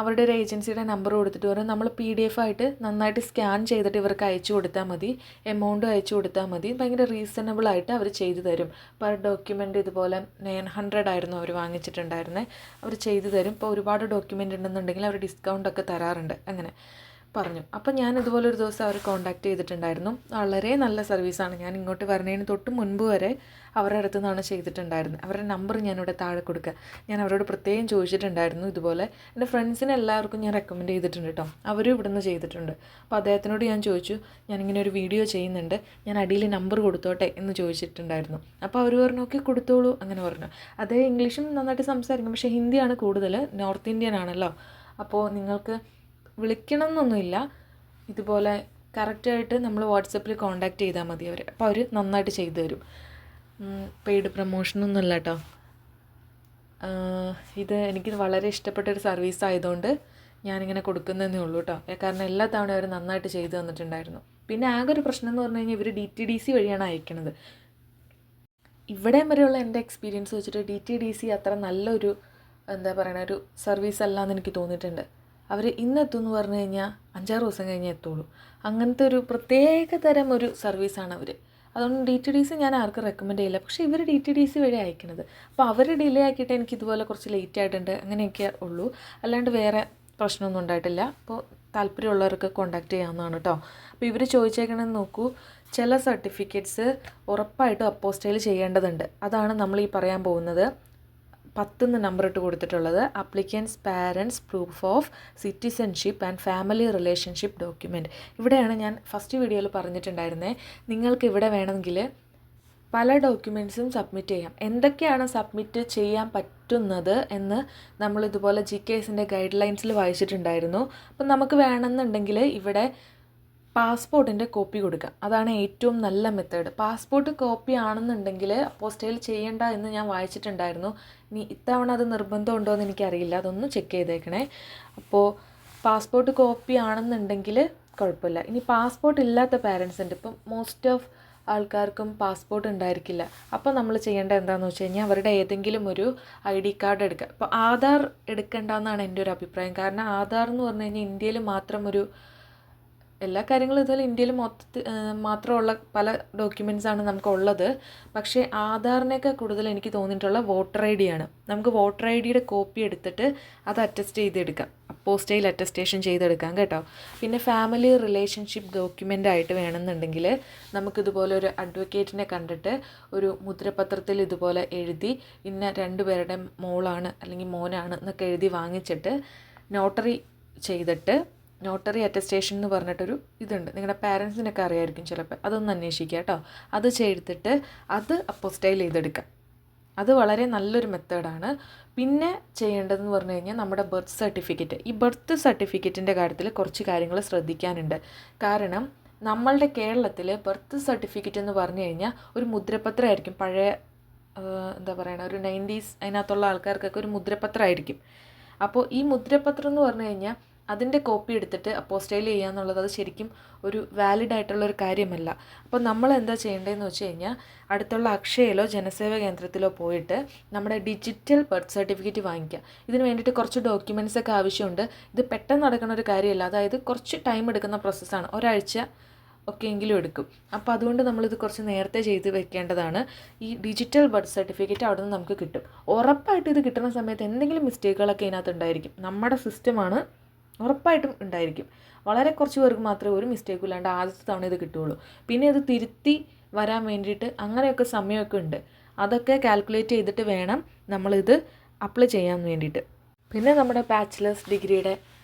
അവരുടെ ഒരു ഏജൻസിയുടെ നമ്പർ കൊടുത്തിട്ട് പറയും, നമ്മൾ PDF ആയിട്ട് നന്നായിട്ട് സ്കാൻ ചെയ്തിട്ട് ഇവർക്ക് അയച്ചു കൊടുത്താൽ മതി, എമൗണ്ട് അയച്ചു കൊടുത്താൽ മതി, ഭയങ്കര റീസണബിളായിട്ട് അവർ ചെയ്തു തരും. പെർ ഡോക്യുമെൻ്റ് ഇതുപോലെ 900 ആയിരുന്നു അവർ വാങ്ങിച്ചിട്ടുണ്ടായിരുന്നത്. അവർ ചെയ്തു തരും. ഇപ്പോൾ ഒരുപാട് ഡോക്യുമെൻ്റ് ഉണ്ടെന്നുണ്ടെങ്കിൽ അവർ ഡിസ്കൗണ്ടൊക്കെ തരാറുണ്ട്. അങ്ങനെ പറഞ്ഞു. അപ്പം ഞാൻ ഇതുപോലെ ഒരു ദിവസം അവർ കോൺടാക്റ്റ് ചെയ്തിട്ടുണ്ടായിരുന്നു. വളരെ നല്ല സർവീസാണ്. ഞാൻ ഇങ്ങോട്ട് വരുന്നതിന് തൊട്ട് മുൻപ് വരെ അവരുടെ അടുത്തു നിന്നാണ് ചെയ്തിട്ടുണ്ടായിരുന്നത്. അവരുടെ നമ്പർ ഞാനിവിടെ താഴെ കൊടുക്കുക. ഞാൻ അവരോട് പ്രത്യേകം ചോദിച്ചിട്ടുണ്ടായിരുന്നു. ഇതുപോലെ എൻ്റെ ഫ്രണ്ട്സിന് എല്ലാവർക്കും ഞാൻ റെക്കമെൻഡ് ചെയ്തിട്ടുണ്ട് കേട്ടോ. അവരും ഇവിടുന്ന് ചെയ്തിട്ടുണ്ട്. അപ്പോൾ അദ്ദേഹത്തിനോട് ഞാൻ ചോദിച്ചു, ഞാനിങ്ങനെ ഒരു വീഡിയോ ചെയ്യുന്നുണ്ട്, ഞാൻ അടിയിൽ നമ്പർ കൊടുത്തോട്ടെ എന്ന് ചോദിച്ചിട്ടുണ്ടായിരുന്നു. അപ്പോൾ അവർ പറഞ്ഞു ഓക്കെ കൊടുത്തോളൂ, അങ്ങനെ പറഞ്ഞു. അതേ ഇംഗ്ലീഷും നന്നായിട്ട് സംസാരിക്കും, പക്ഷേ ഹിന്ദിയാണ് കൂടുതൽ, നോർത്ത് ഇന്ത്യൻ ആണല്ലോ. അപ്പോൾ നിങ്ങൾക്ക് വിളിക്കണം എന്നൊന്നുമില്ല, ഇതുപോലെ കറക്റ്റായിട്ട് നമ്മൾ വാട്സപ്പിൽ കോൺടാക്റ്റ് ചെയ്താൽ മതി അവർ. അപ്പോൾ അവർ നന്നായിട്ട് ചെയ്തു തരും. പെയ്ഡ് പ്രൊമോഷനൊന്നുമില്ല കേട്ടോ. ഇത് എനിക്ക് വളരെ ഇഷ്ടപ്പെട്ടൊരു സർവീസ് ആയതുകൊണ്ട് ഞാനിങ്ങനെ കൊടുക്കുന്നതേ ഉള്ളൂ കേട്ടോ. കാരണം എല്ലാ തവണയും അവർ നന്നായിട്ട് ചെയ്തു തന്നിട്ടുണ്ടായിരുന്നു. പിന്നെ ആകെ ഒരു പ്രശ്നം എന്ന് പറഞ്ഞു കഴിഞ്ഞാൽ ഇവർ DTDC വഴിയാണ് അയക്കുന്നത്. ഇവിടേം വരെയുള്ള എൻ്റെ എക്സ്പീരിയൻസ് വെച്ചിട്ട് DTDC അത്ര നല്ലൊരു എന്താ പറയുക ഒരു സർവീസ് അല്ല എന്ന് എനിക്ക് തോന്നിയിട്ടുണ്ട്. അവർ ഇന്നെത്തും എന്ന് പറഞ്ഞു കഴിഞ്ഞാൽ 5-6 ദിവസം കഴിഞ്ഞേ എത്തുള്ളൂ. അങ്ങനത്തെ ഒരു പ്രത്യേക തരം ഒരു സർവീസാണ് അവർ. അതുകൊണ്ട് DTDC ഞാൻ ആർക്കും റെക്കമെൻഡ് ചെയ്യില്ല. പക്ഷേ ഇവർ DTDC വഴി അയക്കുന്നത്. അപ്പോൾ അവർ ഡിലേ ആക്കിയിട്ട് എനിക്ക് ഇതുപോലെ കുറച്ച് ലേറ്റ് ആയിട്ടുണ്ട് അങ്ങനെയൊക്കെ ഉള്ളൂ. അല്ലാണ്ട് വേറെ പ്രശ്നമൊന്നും ഉണ്ടായിട്ടില്ല. അപ്പോൾ താല്പര്യമുള്ളവർക്ക് കോൺടാക്റ്റ് ചെയ്യാവുന്നതാണ് കേട്ടോ. അപ്പോൾ ഇവർ ചോദിച്ചേക്കണമെന്ന് നോക്കൂ, ചില സർട്ടിഫിക്കറ്റ്സ് ഉറപ്പായിട്ടും അപ്പോസ്റ്റൈൽ ചെയ്യേണ്ടതുണ്ട്. അതാണ് നമ്മൾ ഈ പറയാൻ പോകുന്നത്. 10 നമ്പർ ഇട്ട് കൊടുത്തിട്ടുള്ളത് applicants parents proof of citizenship and family relationship document. ഇവിടെയാണ് ഞാൻ ഫസ്റ്റ് വീഡിയോയിൽ പറഞ്ഞിട്ടുണ്ടായിരുന്നത്, നിങ്ങൾക്ക് ഇവിടെ വേണമെങ്കിൽ പല ഡോക്യുമെൻറ്റ്സും സബ്മിറ്റ് ചെയ്യാം. എന്തൊക്കെയാണ് സബ്മിറ്റ് ചെയ്യാൻ പറ്റുന്നത് എന്ന് നമ്മളിതുപോലെ GKSൻ്റെ ഗൈഡ് ലൈൻസിൽ വായിച്ചിട്ടുണ്ടായിരുന്നു. അപ്പം നമുക്ക് വേണമെന്നുണ്ടെങ്കിൽ ഇവിടെ പാസ്പോർട്ടിൻ്റെ കോപ്പി കൊടുക്കുക. അതാണ് ഏറ്റവും നല്ല മെത്തേഡ്. പാസ്പോർട്ട് കോപ്പി ആണെന്നുണ്ടെങ്കിൽ അപ്പോസ്റ്റൈൽ ചെയ്യേണ്ട എന്ന് ഞാൻ വായിച്ചിട്ടുണ്ടായിരുന്നു. ഇനി ഇത്തവണ അത് നിർബന്ധമുണ്ടോ എന്ന് എനിക്കറിയില്ല, അതൊന്ന് ചെക്ക് ചെയ്തേക്കണേ. അപ്പോൾ പാസ്പോർട്ട് കോപ്പി ആണെന്നുണ്ടെങ്കിൽ കുഴപ്പമില്ല. ഇനി പാസ്പോർട്ട് ഇല്ലാത്ത പാരൻസ് ഉണ്ട്. ഇപ്പം മോസ്റ്റ് ഓഫ് ആൾക്കാർക്കും പാസ്പോർട്ട് ഉണ്ടായിരിക്കില്ല. അപ്പോൾ നമ്മൾ ചെയ്യേണ്ടത് എന്താണെന്ന് വെച്ച് കഴിഞ്ഞാൽ അവരുടെ ഏതെങ്കിലും ഒരു ID കാർഡ് എടുക്കുക. ഇപ്പോൾ ആധാർ എടുക്കേണ്ടെന്നാണ് എൻ്റെ ഒരു അഭിപ്രായം. കാരണം ആധാർ എന്ന് പറഞ്ഞു കഴിഞ്ഞാൽ ഇന്ത്യയിൽ മാത്രം ഒരു എല്ലാ കാര്യങ്ങളും ഇതുപോലെ ഇന്ത്യയിൽ മാത്രമുള്ള പല ഡോക്യുമെൻറ്റ്സാണ് നമുക്കുള്ളത്. പക്ഷേ ആധാറിനൊക്കെ കൂടുതൽ എനിക്ക് തോന്നിയിട്ടുള്ള വോട്ടർ ID ആണ്. നമുക്ക് വോട്ടർ IDയുടെ കോപ്പി എടുത്തിട്ട് അത് അറ്റസ്റ്റ് ചെയ്തെടുക്കാം, അപ്പോസ്റ്റൈൽ അറ്റസ്റ്റേഷൻ ചെയ്തെടുക്കാം കേട്ടോ. പിന്നെ ഫാമിലി റിലേഷൻഷിപ്പ് ഡോക്യുമെൻ്റ് ആയിട്ട് വേണമെന്നുണ്ടെങ്കിൽ നമുക്കിതുപോലെ ഒരു അഡ്വക്കേറ്റിനെ കണ്ടിട്ട് ഒരു മുദ്രപത്രത്തിൽ ഇതുപോലെ എഴുതി ഇന്ന 2 പേരുടെ മോളാണ് അല്ലെങ്കിൽ മോനാണ് എന്നൊക്കെ എഴുതി വാങ്ങിച്ചിട്ട് നോട്ടറി ചെയ്തിട്ട്, നോട്ടറി അറ്റസ്റ്റേഷൻ എന്ന് പറഞ്ഞിട്ടൊരു ഇതുണ്ട്, നിങ്ങളുടെ പാരൻസിനൊക്കെ അറിയായിരിക്കും ചിലപ്പോൾ, അതൊന്ന് അന്വേഷിക്കുക കേട്ടോ. അത് ചെയ്തിട്ട് അത് അപ്പോസ്റ്റൈൽ ചെയ്തെടുക്കാം. അത് വളരെ നല്ലൊരു മെത്തേഡാണ്. പിന്നെ ചെയ്യേണ്ടതെന്ന് പറഞ്ഞു കഴിഞ്ഞാൽ നമ്മുടെ ബർത്ത് സർട്ടിഫിക്കറ്റ്. ഈ ബർത്ത് സർട്ടിഫിക്കറ്റിൻ്റെ കാര്യത്തിൽ കുറച്ച് കാര്യങ്ങൾ ശ്രദ്ധിക്കാനുണ്ട്. കാരണം നമ്മളുടെ കേരളത്തിൽ ബർത്ത് സർട്ടിഫിക്കറ്റ് എന്ന് പറഞ്ഞു കഴിഞ്ഞാൽ ഒരു മുദ്രപത്രമായിരിക്കും. പഴയ എന്താ പറയണ ഒരു 90s അതിനകത്തുള്ള ആൾക്കാർക്കൊക്കെ ഒരു മുദ്രപത്രമായിരിക്കും. അപ്പോൾ ഈ മുദ്രപത്രം എന്ന് പറഞ്ഞു കഴിഞ്ഞാൽ അതിൻ്റെ കോപ്പി എടുത്തിട്ട് അപ്പോസ്റ്റൈൽ ചെയ്യുക എന്നുള്ളത് അത് ശരിക്കും ഒരു വാലിഡ് ആയിട്ടുള്ളൊരു കാര്യമല്ല. അപ്പോൾ നമ്മൾ എന്താ ചെയ്യേണ്ടതെന്ന് വെച്ച് കഴിഞ്ഞാൽ അടുത്തുള്ള അക്ഷയയിലോ ജനസേവ കേന്ദ്രത്തിലോ പോയിട്ട് നമ്മുടെ ഡിജിറ്റൽ ബർത്ത് സർട്ടിഫിക്കറ്റ് വാങ്ങിക്കുക. ഇതിന് വേണ്ടിയിട്ട് കുറച്ച് ഡോക്യുമെൻറ്റ്സ് ഒക്കെ ആവശ്യമുണ്ട്. ഇത് പെട്ടെന്ന് നടക്കുന്ന ഒരു കാര്യമല്ല, അതായത് കുറച്ച് ടൈം എടുക്കുന്ന പ്രോസസ്സാണ്, ഒരാഴ്ച ഒക്കെ എങ്കിലും എടുക്കും. അപ്പോൾ അതുകൊണ്ട് നമ്മളിത് കുറച്ച് നേരത്തെ ചെയ്ത് വെക്കേണ്ടതാണ്. ഈ ഡിജിറ്റൽ ബർത്ത് സർട്ടിഫിക്കറ്റ് അവിടെ നിന്ന് നമുക്ക് കിട്ടും. ഉറപ്പായിട്ടും ഇത് കിട്ടുന്ന സമയത്ത് എന്തെങ്കിലും മിസ്റ്റേക്കുകളൊക്കെ ഇതിനകത്ത് ഉണ്ടായിരിക്കും. നമ്മുടെ സിസ്റ്റമാണ്, ഉറപ്പായിട്ടും ഉണ്ടായിരിക്കും. വളരെ കുറച്ച് പേർക്ക് മാത്രമേ ഒരു മിസ്റ്റേക്കും ഇല്ലാണ്ട് ആദ്യത്തെ തവണ ഇത് കിട്ടുകയുള്ളൂ. പിന്നെ ഇത് തിരുത്തി വരാൻ വേണ്ടിയിട്ട് അങ്ങനെയൊക്കെ സമയമൊക്കെ ഉണ്ട്. അതൊക്കെ കാൽക്കുലേറ്റ് ചെയ്തിട്ട് വേണം നമ്മളിത് അപ്ലൈ ചെയ്യാൻ വേണ്ടിയിട്ട്. പിന്നെ നമ്മുടെ ബാച്ചിലേഴ്സ് ഡിഗ്രിയുടെ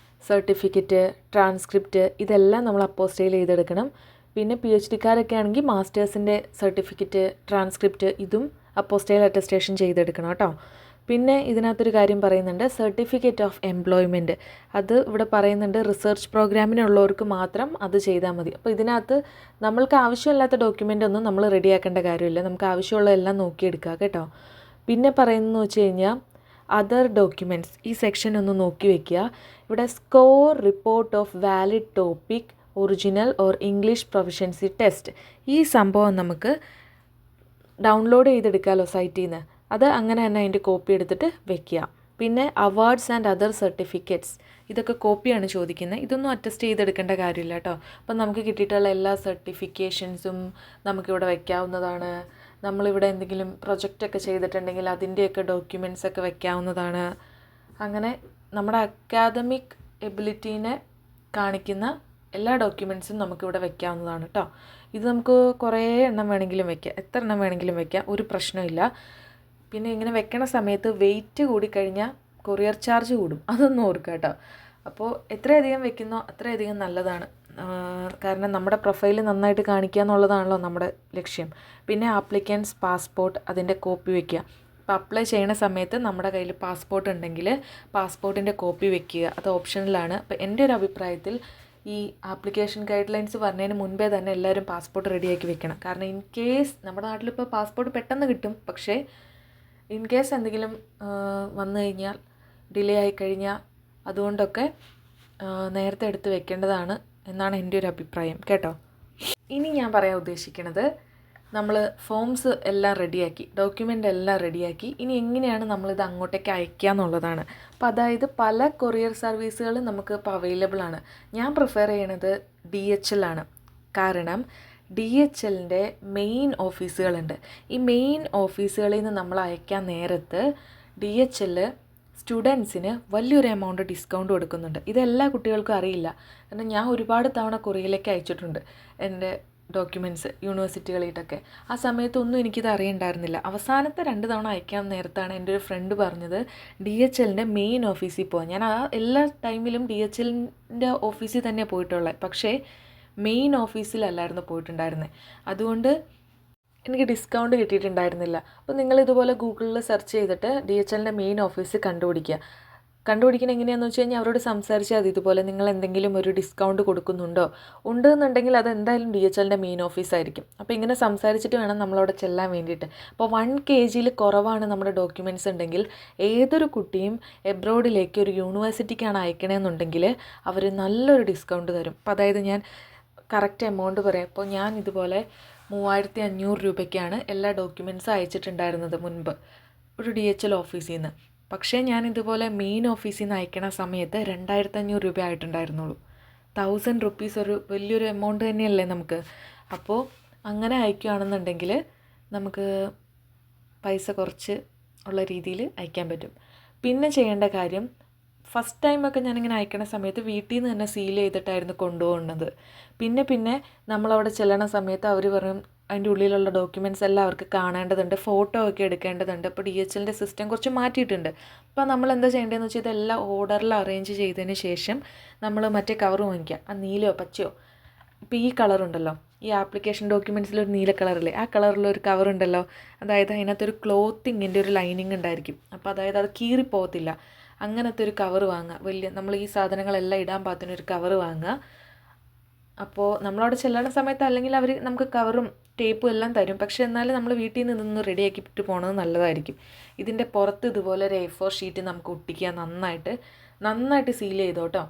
സർട്ടിഫിക്കറ്റ്, ട്രാൻസ്ക്രിപ്റ്റ് ഇതെല്ലാം നമ്മൾ അപ്പോസ്റ്റൈൽ ചെയ്തെടുക്കണം. പിന്നെ PhDക്കാരൊക്കെ ആണെങ്കിൽ മാസ്റ്റേഴ്സിൻ്റെ സർട്ടിഫിക്കറ്റ്, ട്രാൻസ്ക്രിപ്റ്റ് ഇതും അപ്പോസ്റ്റൈൽ അറ്റസ്റ്റേഷൻ ചെയ്തെടുക്കണം കേട്ടോ. പിന്നെ ഇതിനകത്തൊരു കാര്യം പറയുന്നുണ്ട്, സർട്ടിഫിക്കറ്റ് ഓഫ് എംപ്ലോയ്മെൻറ്റ്. അത് ഇവിടെ പറയുന്നുണ്ട് റിസർച്ച് പ്രോഗ്രാമിനുള്ളവർക്ക് മാത്രം അത് ചെയ്താൽ മതി. അപ്പോൾ ഇതിനകത്ത് നമ്മൾക്ക് ആവശ്യമില്ലാത്ത ഡോക്യുമെൻ്റ് ഒന്നും നമ്മൾ റെഡിയാക്കേണ്ട കാര്യമില്ല. നമുക്ക് ആവശ്യമുള്ള എല്ലാം നോക്കിയെടുക്കുക കേട്ടോ. പിന്നെ പറയുന്നതെന്ന് വെച്ച് കഴിഞ്ഞാൽ അതർ ഡോക്യുമെൻറ്റ്സ്, ഈ സെക്ഷൻ ഒന്ന് നോക്കി വയ്ക്കുക. ഇവിടെ score report of valid topic original or English proficiency test, ഈ സംഭവം നമുക്ക് ഡൗൺലോഡ് ചെയ്തെടുക്കാമല്ലോ സൈറ്റിൽ നിന്ന്. അത് അങ്ങനെ തന്നെ അതിൻ്റെ കോപ്പി എടുത്തിട്ട് വെക്കുക. പിന്നെ അവാർഡ്സ് ആൻഡ് അതർ സർട്ടിഫിക്കറ്റ്സ്, ഇതൊക്കെ കോപ്പിയാണ് ചോദിക്കുന്നത്. ഇതൊന്നും അറ്റസ്റ്റ് ചെയ്തെടുക്കേണ്ട കാര്യമില്ല കേട്ടോ. അപ്പം നമുക്ക് കിട്ടിയിട്ടുള്ള എല്ലാ സർട്ടിഫിക്കേഷൻസും നമുക്കിവിടെ വയ്ക്കാവുന്നതാണ്. നമ്മളിവിടെ എന്തെങ്കിലും പ്രൊജക്റ്റൊക്കെ ചെയ്തിട്ടുണ്ടെങ്കിൽ അതിൻ്റെയൊക്കെ ഡോക്യുമെൻറ്റ്സൊക്കെ വയ്ക്കാവുന്നതാണ്. അങ്ങനെ നമ്മുടെ അക്കാദമിക് എബിലിറ്റീനെ കാണിക്കുന്ന എല്ലാ ഡോക്യുമെൻറ്റ്സും നമുക്കിവിടെ വയ്ക്കാവുന്നതാണ് കേട്ടോ. ഇത് നമുക്ക് കുറേ എണ്ണം വേണമെങ്കിലും വയ്ക്കാം, എത്ര എണ്ണം വേണമെങ്കിലും വയ്ക്കാം, ഒരു പ്രശ്നമില്ല. പിന്നെ ഇങ്ങനെ വെക്കണ സമയത്ത് വെയിറ്റ് കൂടിക്കഴിഞ്ഞാൽ കൊറിയർ ചാർജ് കൂടും, അതൊന്നും ഓർക്കുക കേട്ടോ. അപ്പോൾ എത്രയധികം വെക്കുന്നോ അത്രയധികം നല്ലതാണ്. കാരണം നമ്മുടെ പ്രൊഫൈൽ നന്നായിട്ട് കാണിക്കുക എന്നുള്ളതാണല്ലോ നമ്മുടെ ലക്ഷ്യം. പിന്നെ ആപ്ലിക്കൻസ് പാസ്പോർട്ട്, അതിൻ്റെ കോപ്പി വയ്ക്കുക. അപ്പോൾ അപ്ലൈ ചെയ്യണ സമയത്ത് നമ്മുടെ കയ്യിൽ പാസ്പോർട്ട് ഉണ്ടെങ്കിൽ പാസ്പോർട്ടിൻ്റെ കോപ്പി വയ്ക്കുക, അത് ഓപ്ഷണലാണ്. അപ്പോൾ എൻ്റെ ഒരു അഭിപ്രായത്തിൽ ഈ ആപ്ലിക്കേഷൻ ഗൈഡ് ലൈൻസ് പറഞ്ഞതിന് മുൻപേ തന്നെ എല്ലാവരും പാസ്പോർട്ട് റെഡിയാക്കി വെക്കണം. കാരണം ഇൻ കേസ് നമ്മുടെ നാട്ടിലിപ്പോൾ പാസ്പോർട്ട് പെട്ടെന്ന് കിട്ടും, പക്ഷേ ഇൻ കേസ് എന്തെങ്കിലും വന്നു കഴിഞ്ഞാൽ, ഡിലേ ആയിക്കഴിഞ്ഞാൽ, അതുകൊണ്ടൊക്കെ നേരത്തെ എടുത്ത് വെക്കേണ്ടതാണ് എന്നാണ് എൻ്റെ ഒരു അഭിപ്രായം കേട്ടോ. ഇനി ഞാൻ പറയാൻ ഉദ്ദേശിക്കുന്നത്, നമ്മൾ ഫോംസ് എല്ലാം റെഡിയാക്കി, ഡോക്യുമെൻ്റ് എല്ലാം റെഡിയാക്കി. ഇനി എങ്ങനെയാണ് നമ്മളിത് അങ്ങോട്ടേക്ക് അയക്കുക എന്നുള്ളതാണ്. അപ്പോൾ അതായത് പല കൊറിയർ സർവീസുകളും നമുക്ക് ഇപ്പോൾ അവൈലബിൾ ആണ്. ഞാൻ പ്രിഫർ ചെയ്യണത് DHL ആണ്. കാരണം DHLൻ്റെ മെയിൻ ഓഫീസുകളുണ്ട്. ഈ മെയിൻ ഓഫീസുകളിൽ നിന്ന് നമ്മൾ അയക്കാൻ നേരത്ത് DHL സ്റ്റുഡൻസിന് വലിയൊരു എമൗണ്ട് ഡിസ്കൗണ്ട് കൊടുക്കുന്നുണ്ട്. ഇതെല്ലാ കുട്ടികൾക്കും അറിയില്ല. കാരണം ഞാൻ ഒരുപാട് തവണ കൊറിയയിലേക്ക് അയച്ചിട്ടുണ്ട് എൻ്റെ ഡോക്യുമെൻറ്റ്സ് യൂണിവേഴ്സിറ്റികളിലൊക്കെ. ആ സമയത്തൊന്നും എനിക്കിത് അറിയണ്ടായിരുന്നില്ല. അവസാനത്തെ 2 തവണ അയക്കാൻ നേരത്താണ് എൻ്റെ ഒരു ഫ്രണ്ട് പറഞ്ഞത് DHLൻ്റെ മെയിൻ ഓഫീസിൽ പോകാൻ. ഞാൻ എല്ലാ ടൈമിലും DHLൻ്റെ ഓഫീസിൽ തന്നെ പോയിട്ടുള്ളത്, പക്ഷേ മെയിൻ ഓഫീസിലല്ലായിരുന്നു പോയിട്ടുണ്ടായിരുന്നത്. അതുകൊണ്ട് എനിക്ക് ഡിസ്കൗണ്ട് കിട്ടിയിട്ടുണ്ടായിരുന്നില്ല. അപ്പോൾ നിങ്ങളിതുപോലെ ഗൂഗിളിൽ സെർച്ച് ചെയ്തിട്ട് DHLൻ്റെ മെയിൻ ഓഫീസ് കണ്ടുപിടിക്കണം. എങ്ങനെയാണെന്ന് വെച്ച് കഴിഞ്ഞാൽ അവരോട് സംസാരിച്ചാൽ മതി. ഇതുപോലെ നിങ്ങൾ എന്തെങ്കിലും ഒരു ഡിസ്കൗണ്ട് കൊടുക്കുന്നുണ്ടോ, ഉണ്ടെന്നുണ്ടെങ്കിൽ അതെന്തായാലും DHLൻ്റെ മെയിൻ ഓഫീസായിരിക്കും. അപ്പോൾ ഇങ്ങനെ സംസാരിച്ചിട്ട് വേണം നമ്മളവിടെ ചെല്ലാൻ വേണ്ടിയിട്ട്. അപ്പോൾ 1 kg കുറവാണ് നമ്മുടെ ഡോക്യുമെൻറ്റ്സ് ഉണ്ടെങ്കിൽ ഏതൊരു കുട്ടിയും എബ്രോഡിലേക്ക് ഒരു യൂണിവേഴ്സിറ്റിക്കാണ് അയക്കണമെന്നുണ്ടെങ്കിൽ അവർ നല്ലൊരു ഡിസ്കൗണ്ട് തരും. അപ്പോൾ അതായത് ഞാൻ കറക്റ്റ് എമൗണ്ട് പറയാം. അപ്പോൾ ഞാൻ ഇതുപോലെ 3500 രൂപയ്ക്കാണ് എല്ലാ ഡോക്യുമെൻറ്റ്സും അയച്ചിട്ടുണ്ടായിരുന്നത് മുൻപ് ഒരു DHL ഓഫീസിൽ നിന്ന്. പക്ഷേ ഞാൻ ഇതുപോലെ മെയിൻ ഓഫീസിൽ നിന്ന് അയക്കണ സമയത്ത് 2500 രൂപ ആയിട്ടുണ്ടായിരുന്നുള്ളൂ. 1000 റുപ്പീസ് ഒരു വലിയൊരു എമൗണ്ട് തന്നെയല്ലേ നമുക്ക്. അപ്പോൾ അങ്ങനെ അയക്കുകയാണെന്നുണ്ടെങ്കിൽ നമുക്ക് പൈസ കുറച്ച് ഉള്ള രീതിയിൽ അയക്കാൻ പറ്റും. പിന്നെ ചെയ്യേണ്ട കാര്യം, ഫസ്റ്റ് ടൈമൊക്കെ ഞാനിങ്ങനെ അയക്കണ സമയത്ത് വീട്ടിൽ നിന്ന് തന്നെ സീൽ ചെയ്തിട്ടായിരുന്നു കൊണ്ടുപോകുന്നത്. പിന്നെ നമ്മളവിടെ ചെല്ലണ സമയത്ത് അവർ പറയും അതിൻ്റെ ഉള്ളിലുള്ള ഡോക്യുമെൻറ്റ്സ് എല്ലാം അവർക്ക് കാണേണ്ടതുണ്ട്, ഫോട്ടോ ഒക്കെ എടുക്കേണ്ടതുണ്ട്. അപ്പോൾ DHLൻ്റെ സിസ്റ്റം കുറച്ച് മാറ്റിയിട്ടുണ്ട്. അപ്പോൾ നമ്മൾ എന്താ ചെയ്യേണ്ടതെന്ന് വെച്ചാൽ ഇതെല്ലാം ഓർഡറിൽ അറേഞ്ച് ചെയ്തതിന് ശേഷം നമ്മൾ മറ്റേ കവർ വാങ്ങിക്കുക. ആ നീലയോ പച്ചയോ, ഇപ്പോൾ ഈ കളറുണ്ടല്ലോ, ഈ ആപ്ലിക്കേഷൻ ഡോക്യുമെൻറ്റ്സിലൊരു നീല കളറില്ലേ, ആ കളറിലൊരു കവറുണ്ടല്ലോ, അതായത് അതിനകത്തൊരു ക്ലോത്തിങ്ങിൻ്റെ ഒരു ലൈനിങ് ഉണ്ടായിരിക്കും. അപ്പോൾ അതായത് അത് കീറിപ്പോകത്തില്ല. അങ്ങനത്തെ ഒരു കവർ വാങ്ങുക. വലിയ നമ്മൾ ഈ സാധനങ്ങളെല്ലാം ഇടാൻ പാകത്തിനൊരു കവർ വാങ്ങുക. അപ്പോൾ നമ്മളവിടെ ചെല്ലണ സമയത്ത് അല്ലെങ്കിൽ അവർ നമുക്ക് കവറും ടേപ്പും എല്ലാം തരും. പക്ഷേ എന്നാലും നമ്മൾ വീട്ടിൽ നിന്ന് റെഡിയാക്കിയിട്ട് പോകുന്നത് നല്ലതായിരിക്കും. ഇതിൻ്റെ പുറത്ത് ഇതുപോലെ ഒരു A4 ഷീറ്റ് നമുക്ക് ഒട്ടിക്കുക. നന്നായിട്ട് സീൽ ചെയ്തോട്ടോ.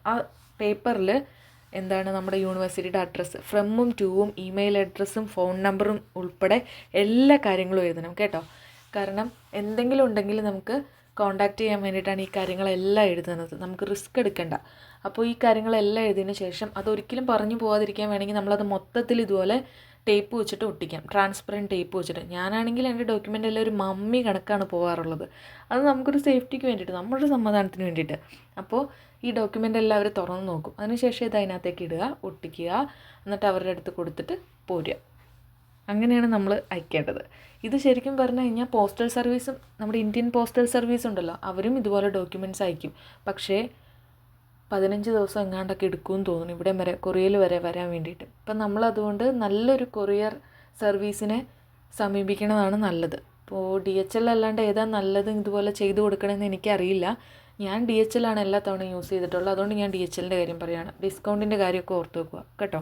ആ പേപ്പറിൽ എന്താണ് നമ്മുടെ യൂണിവേഴ്സിറ്റിയുടെ അഡ്രസ്സ്, ഫ്രമും ടൂവും ഇമെയിൽ അഡ്രസ്സും ഫോൺ നമ്പറും ഉൾപ്പെടെ എല്ലാ കാര്യങ്ങളും എഴുതണം കേട്ടോ. കാരണം എന്തെങ്കിലും ഉണ്ടെങ്കിൽ നമുക്ക് കോൺടാക്റ്റ് ചെയ്യാൻ വേണ്ടിയിട്ടാണ് ഈ കാര്യങ്ങളെല്ലാം എഴുതുന്നത്. നമുക്ക് റിസ്ക് എടുക്കണ്ട. അപ്പോൾ ഈ കാര്യങ്ങളെല്ലാം എഴുതിയതിന് ശേഷം അതൊരിക്കലും പറഞ്ഞു പോകാതിരിക്കാൻ വേണമെങ്കിൽ നമ്മളത് മൊത്തത്തിൽ ഇതുപോലെ ടേപ്പ് വെച്ചിട്ട് ഒട്ടിക്കാം, ട്രാൻസ്പെറൻറ്റ് ടേപ്പ് വെച്ചിട്ട്. ഞാനാണെങ്കിൽ എൻ്റെ ഡോക്യുമെൻ്റ് എല്ലാം ഒരു മമ്മി കണക്കാണ് പോകാറുള്ളത്. അത് നമുക്കൊരു സേഫ്റ്റിക്ക് വേണ്ടിയിട്ട്, നമ്മുടെ സമാധാനത്തിന് വേണ്ടിയിട്ട്. അപ്പോൾ ഈ ഡോക്യുമെൻ്റ് എല്ലാം അവർ തുറന്ന് നോക്കും. അതിനുശേഷം ഇത് അതിനകത്തേക്ക് ഇടുക, ഒട്ടിക്കുക, എന്നിട്ട് അവരുടെ അടുത്ത് കൊടുത്തിട്ട് പോരുക. അങ്ങനെയാണ് നമ്മൾ അയക്കേണ്ടത്. ഇത് ശരിക്കും പറഞ്ഞു കഴിഞ്ഞാൽ പോസ്റ്റൽ സർവീസും, നമ്മുടെ ഇന്ത്യൻ പോസ്റ്റൽ സർവീസ് ഉണ്ടല്ലോ, അവരും ഇതുപോലെ ഡോക്യുമെൻറ്റ്സ് അയക്കും. പക്ഷേ 15 ദിവസം എങ്ങാണ്ടൊക്കെ എടുക്കുമെന്ന് തോന്നുന്നു ഇവിടെ വരെ, കൊറിയയിൽ വരെ വരാൻ വേണ്ടിയിട്ട്. അപ്പം നമ്മളതുകൊണ്ട് നല്ലൊരു കൊറിയർ സർവീസിനെ സമീപിക്കണതാണ് നല്ലത്. ഇപ്പോൾ DHL അല്ലാണ്ട് ഏതാ നല്ലത് ഇതുപോലെ ചെയ്തു കൊടുക്കണമെന്ന് എനിക്കറിയില്ല. ഞാൻ DHL ആണ് എല്ലാ തവണയും യൂസ് ചെയ്തിട്ടുള്ളത്. അതുകൊണ്ട് ഞാൻ DHLൻ്റെ കാര്യം പറയുകയാണ്. ഡിസ്കൗണ്ടിൻ്റെ കാര്യമൊക്കെ ഓർത്ത് വെക്കുക കേട്ടോ.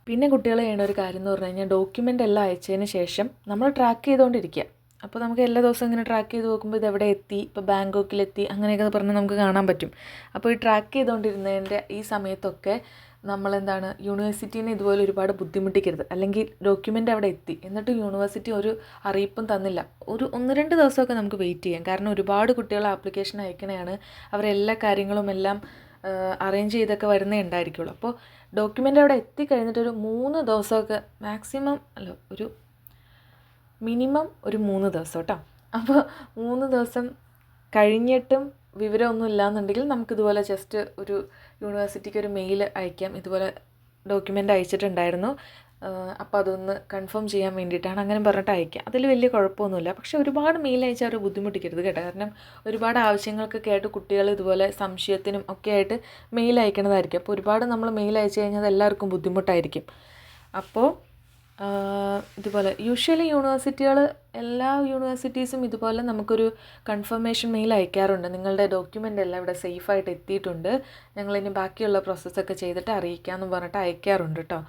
പിന്നെ കുട്ടികൾ ചെയ്യേണ്ട ഒരു കാര്യം എന്ന് പറഞ്ഞു കഴിഞ്ഞാൽ ഡോക്യുമെൻ്റ് എല്ലാം അയച്ചതിന് ശേഷം നമ്മൾ ട്രാക്ക് ചെയ്തുകൊണ്ടിരിക്കുക. അപ്പോൾ നമുക്ക് എല്ലാ ദിവസവും ഇങ്ങനെ ട്രാക്ക് ചെയ്ത് നോക്കുമ്പോൾ ഇതെവിടെ എത്തി, ഇപ്പോൾ ബാങ്കോക്കിലെത്തി അങ്ങനെയൊക്കെ പറഞ്ഞ് നമുക്ക് കാണാൻ പറ്റും. അപ്പോൾ ഈ ട്രാക്ക് ചെയ്തുകൊണ്ടിരുന്നതിൻ്റെ ഈ സമയത്തൊക്കെ നമ്മളെന്താണ്, യൂണിവേഴ്സിറ്റീനെ ഇതുപോലെ ഒരുപാട് ബുദ്ധിമുട്ടിക്കരുത്. അല്ലെങ്കിൽ ഡോക്യുമെൻ്റ് അവിടെ എത്തി എന്നിട്ട് യൂണിവേഴ്സിറ്റി ഒരു അറിയിപ്പും തന്നില്ല, ഒരു 1-2 ദിവസമൊക്കെ നമുക്ക് വെയിറ്റ് ചെയ്യാം. കാരണം ഒരുപാട് കുട്ടികൾ ആപ്ലിക്കേഷൻ അയക്കണതാണ്, അവരെല്ലാ കാര്യങ്ങളും എല്ലാം അറേഞ്ച് ചെയ്തൊക്കെ വരുന്നേ ഉണ്ടായിരിക്കുള്ളൂ. അപ്പോൾ ഡോക്യുമെൻ്റ് അവിടെ എത്തിക്കഴിഞ്ഞിട്ടൊരു 3 ദിവസമൊക്കെ മാക്സിമം, അല്ല ഒരു മിനിമം ഒരു 3 ദിവസം കേട്ടോ. അപ്പോൾ 3 ദിവസം കഴിഞ്ഞിട്ടും വിവരമൊന്നും ഇല്ലയെന്നുണ്ടെങ്കിൽ നമുക്കിതുപോലെ ജസ്റ്റ് ഒരു യൂണിവേഴ്സിറ്റിക്ക് ഒരു മെയിൽ അയക്കാം, ഇതുപോലെ ഡോക്യുമെൻ്റ് അയച്ചിട്ടുണ്ടായിരുന്നു, അപ്പോൾ അതൊന്ന് കൺഫേം ചെയ്യാൻ വേണ്ടിയിട്ടാണ്, അങ്ങനെ പറഞ്ഞിട്ട് അയക്കാം. അതിൽ വലിയ കുഴപ്പമൊന്നുമില്ല. പക്ഷേ ഒരുപാട് മെയിൽ അയച്ചാൽ അവർ ബുദ്ധിമുട്ടിക്കരുത് കേട്ടോ. കാരണം ഒരുപാട് ആവശ്യങ്ങൾക്കൊക്കെ ആയിട്ട് കുട്ടികൾ ഇതുപോലെ സംശയത്തിനും ഒക്കെ ആയിട്ട് മെയിൽ അയക്കണതായിരിക്കും. അപ്പോൾ ഒരുപാട് നമ്മൾ മെയിൽ അയച്ചു കഴിഞ്ഞാൽ അത് എല്ലാവർക്കും ബുദ്ധിമുട്ടായിരിക്കും. അപ്പോൾ ഇതുപോലെ യൂഷ്വലി എല്ലാ യൂണിവേഴ്സിറ്റീസും ഇതുപോലെ നമുക്കൊരു കൺഫർമേഷൻ മെയിൽ അയക്കാറുണ്ട്. നിങ്ങളുടെ ഡോക്യുമെൻ്റ് എല്ലാം ഇവിടെ സേഫായിട്ട് എത്തിയിട്ടുണ്ട്, ഞങ്ങളിനി ബാക്കിയുള്ള പ്രോസസ്സൊക്കെ ചെയ്തിട്ട് അറിയിക്കാമെന്ന് പറഞ്ഞിട്ട് അയക്കാറുണ്ട് കേട്ടോ.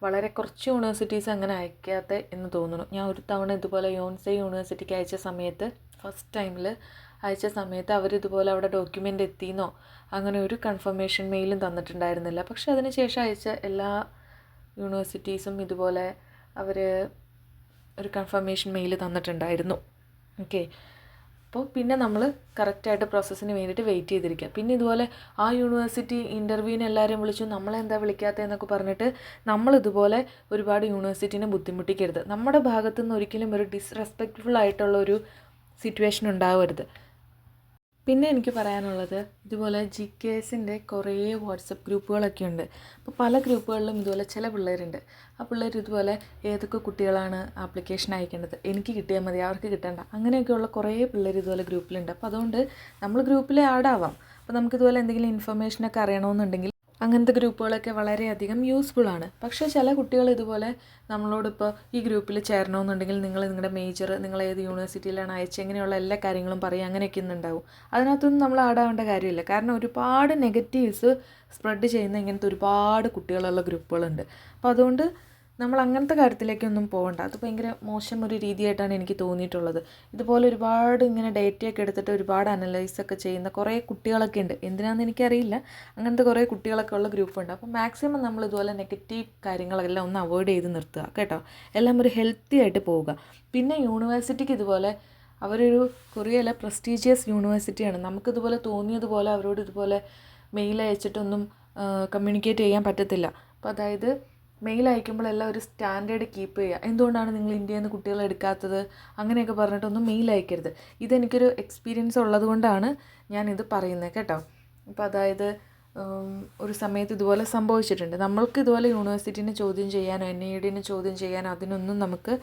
വളരെ കുറച്ച് യൂണിവേഴ്സിറ്റീസ് അങ്ങനെ അയക്കാത്ത എന്ന് തോന്നുന്നു. ഞാൻ ഒരു തവണ ഇതുപോലെ യോൺസെ യൂണിവേഴ്സിറ്റിക്ക് അയച്ച സമയത്ത്, ഫസ്റ്റ് ടൈമിൽ അയച്ച സമയത്ത് അവരിതുപോലെ അവിടെ ഡോക്യുമെൻ്റ് എത്തിയെന്നോ അങ്ങനെ ഒരു കൺഫർമേഷൻ മെയിലും തന്നിട്ടുണ്ടായിരുന്നില്ല. പക്ഷേ അതിന് ശേഷം അയച്ച എല്ലാ യൂണിവേഴ്സിറ്റീസും ഇതുപോലെ അവർ ഒരു കൺഫർമേഷൻ മെയിൽ തന്നിട്ടുണ്ടായിരുന്നു. ഓക്കെ, അപ്പോൾ പിന്നെ നമ്മൾ കറക്റ്റായിട്ട് പ്രോസസ്സിന് വേണ്ടിയിട്ട് വെയിറ്റ് ചെയ്തിരിക്കുക. പിന്നെ ഇതുപോലെ ആ യൂണിവേഴ്സിറ്റി ഇൻ്റർവ്യൂവിന് എല്ലാവരും വിളിച്ചു, നമ്മളെന്താ വിളിക്കാത്തതെന്നൊക്കെ പറഞ്ഞിട്ട് നമ്മളിതുപോലെ ഒരുപാട് യൂണിവേഴ്സിറ്റീനെ ബുദ്ധിമുട്ടിക്കരുത്. നമ്മുടെ ഭാഗത്തുനിന്ന് ഒരിക്കലും ഒരു ഡിസ്റെസ്പെക്റ്റ്ഫുൾ ആയിട്ടുള്ള ഒരു സിറ്റുവേഷൻ ഉണ്ടാവരുത്. പിന്നെ എനിക്ക് പറയാനുള്ളത്, ഇതുപോലെ GKSൻ്റെ കുറേ വാട്സപ്പ് ഗ്രൂപ്പുകളൊക്കെ ഉണ്ട്. അപ്പോൾ പല ഗ്രൂപ്പുകളിലും ഇതുപോലെ ചില പിള്ളേരുണ്ട്. ആ പിള്ളേർ ഇതുപോലെ ഏതൊക്കെ കുട്ടികളാണ് ആപ്ലിക്കേഷൻ അയക്കേണ്ടത്, എനിക്ക് കിട്ടിയാൽ മതി, അവർക്ക് കിട്ടണ്ട, അങ്ങനെയൊക്കെയുള്ള കുറേ പിള്ളേർ ഇതുപോലെ ഗ്രൂപ്പിലുണ്ട്. അപ്പോൾ അതുകൊണ്ട് നമ്മൾ ഗ്രൂപ്പിൽ ആഡ് ആവാം. അപ്പോൾ നമുക്കിതുപോലെ എന്തെങ്കിലും ഇൻഫർമേഷനൊക്കെ അറിയണമെന്നുണ്ടെങ്കിൽ അങ്ങനത്തെ ഗ്രൂപ്പുകളൊക്കെ വളരെയധികം യൂസ്ഫുള്ളാണ്. പക്ഷേ ചില കുട്ടികൾ ഇതുപോലെ നമ്മളോടിപ്പോൾ ഈ ഗ്രൂപ്പിൽ ചേരണമെന്നുണ്ടെങ്കിൽ നിങ്ങളുടെ മേജർ, നിങ്ങൾ ഏത് യൂണിവേഴ്സിറ്റിയിലാണ് അയച്ചത്, ഇങ്ങനെയുള്ള എല്ലാ കാര്യങ്ങളും പറയും, അങ്ങനെയൊക്കെ ഇന്നുണ്ടാവും. അതിനകത്തൊന്നും നമ്മൾ ആടാവേണ്ട കാര്യമില്ല. കാരണം ഒരുപാട് നെഗറ്റീവ്സ് സ്പ്രെഡ് ചെയ്യുന്ന ഇങ്ങനത്തെ ഒരുപാട് കുട്ടികളുള്ള ഗ്രൂപ്പുകളുണ്ട്. അപ്പോൾ അതുകൊണ്ട് നമ്മൾ അങ്ങനത്തെ കാര്യത്തിലേക്കൊന്നും പോകണ്ട. അത് ഭയങ്കര മോശം ഒരു രീതിയായിട്ടാണ് എനിക്ക് തോന്നിയിട്ടുള്ളത്. ഇതുപോലെ ഒരുപാട് ഇങ്ങനെ ഡേറ്റയൊക്കെ എടുത്തിട്ട് ഒരുപാട് അനലൈസൊക്കെ ചെയ്യുന്ന കുറേ കുട്ടികളൊക്കെ ഉണ്ട്. എന്തിനാണെന്ന് എനിക്കറിയില്ല, അങ്ങനത്തെ കുറേ കുട്ടികളൊക്കെ ഉള്ള ഗ്രൂപ്പുണ്ട്. അപ്പോൾ മാക്സിമം നമ്മൾ ഇതുപോലെ നെഗറ്റീവ് കാര്യങ്ങളെല്ലാം ഒന്ന് അവോയ്ഡ് ചെയ്ത് നിർത്തുക കേട്ടോ. എല്ലാം ഒരു ഹെൽത്തി ആയിട്ട് പോവുക. പിന്നെ യൂണിവേഴ്സിറ്റിക്ക് ഇതുപോലെ അവരൊരു കൊറിയയിലെ പ്രസ്റ്റീജിയസ് യൂണിവേഴ്സിറ്റിയാണ്. നമുക്കിതുപോലെ തോന്നിയതുപോലെ അവരോട് ഇതുപോലെ മെയിൽ അയച്ചിട്ടൊന്നും കമ്മ്യൂണിക്കേറ്റ് ചെയ്യാൻ പറ്റത്തില്ല. അപ്പോൾ അതായത് മെയിൽ അയക്കുമ്പോഴെല്ലാം ഒരു സ്റ്റാൻഡേർഡ് കീപ്പ് ചെയ്യുക. എന്തുകൊണ്ടാണ് നിങ്ങൾ ഇന്ത്യയിൽ നിന്ന് കുട്ടികളെ എടുക്കാത്തത്, അങ്ങനെയൊക്കെ പറഞ്ഞിട്ടൊന്നും മെയിൽ അയക്കരുത്. ഇതെനിക്കൊരു എക്സ്പീരിയൻസ് ഉള്ളത് കൊണ്ടാണ് ഞാനിത് പറയുന്നത് കേട്ടോ. അപ്പോൾ അതായത് ഒരു സമയത്ത് ഇതുപോലെ സംഭവിച്ചിട്ടുണ്ട്. നമ്മൾക്ക് ഇതുപോലെ യൂണിവേഴ്സിറ്റീനെ ചോദ്യം ചെയ്യാനോ NIEDനെ ചോദ്യം ചെയ്യാനോ അതിനൊന്നും നമുക്ക്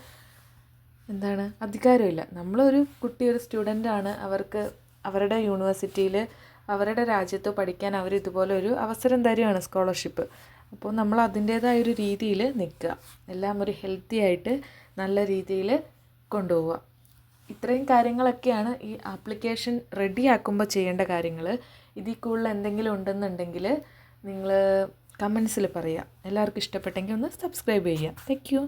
അധികാരമില്ല. നമ്മളൊരു കുട്ടി, ഒരു സ്റ്റുഡൻ്റാണ്, അവർക്ക് അവരുടെ യൂണിവേഴ്സിറ്റിയിൽ അവരുടെ രാജ്യത്ത് പഠിക്കാൻ അവർ ഇതുപോലെ ഒരു അവസരം തരികയാണ്, സ്കോളർഷിപ്പ്. അപ്പോൾ നമ്മൾ അതിൻ്റേതായൊരു രീതിയിൽ നിൽക്കുക, എല്ലാം ഒരു ഹെൽത്തി ആയിട്ട് നല്ല രീതിയിൽ കൊണ്ടുപോവുക. ഇത്രയും കാര്യങ്ങളൊക്കെയാണ് ഈ ആപ്ലിക്കേഷൻ റെഡിയാക്കുമ്പോൾ ചെയ്യേണ്ട കാര്യങ്ങൾ. ഇതിൽ കൂടുതൽ എന്തെങ്കിലും ഉണ്ടെന്നുണ്ടെങ്കിൽ നിങ്ങൾ കമൻസിൽ പറയുക. എല്ലാവർക്കും ഇഷ്ടപ്പെട്ടെങ്കിൽ ഒന്ന് സബ്സ്ക്രൈബ് ചെയ്യുക. Thank you.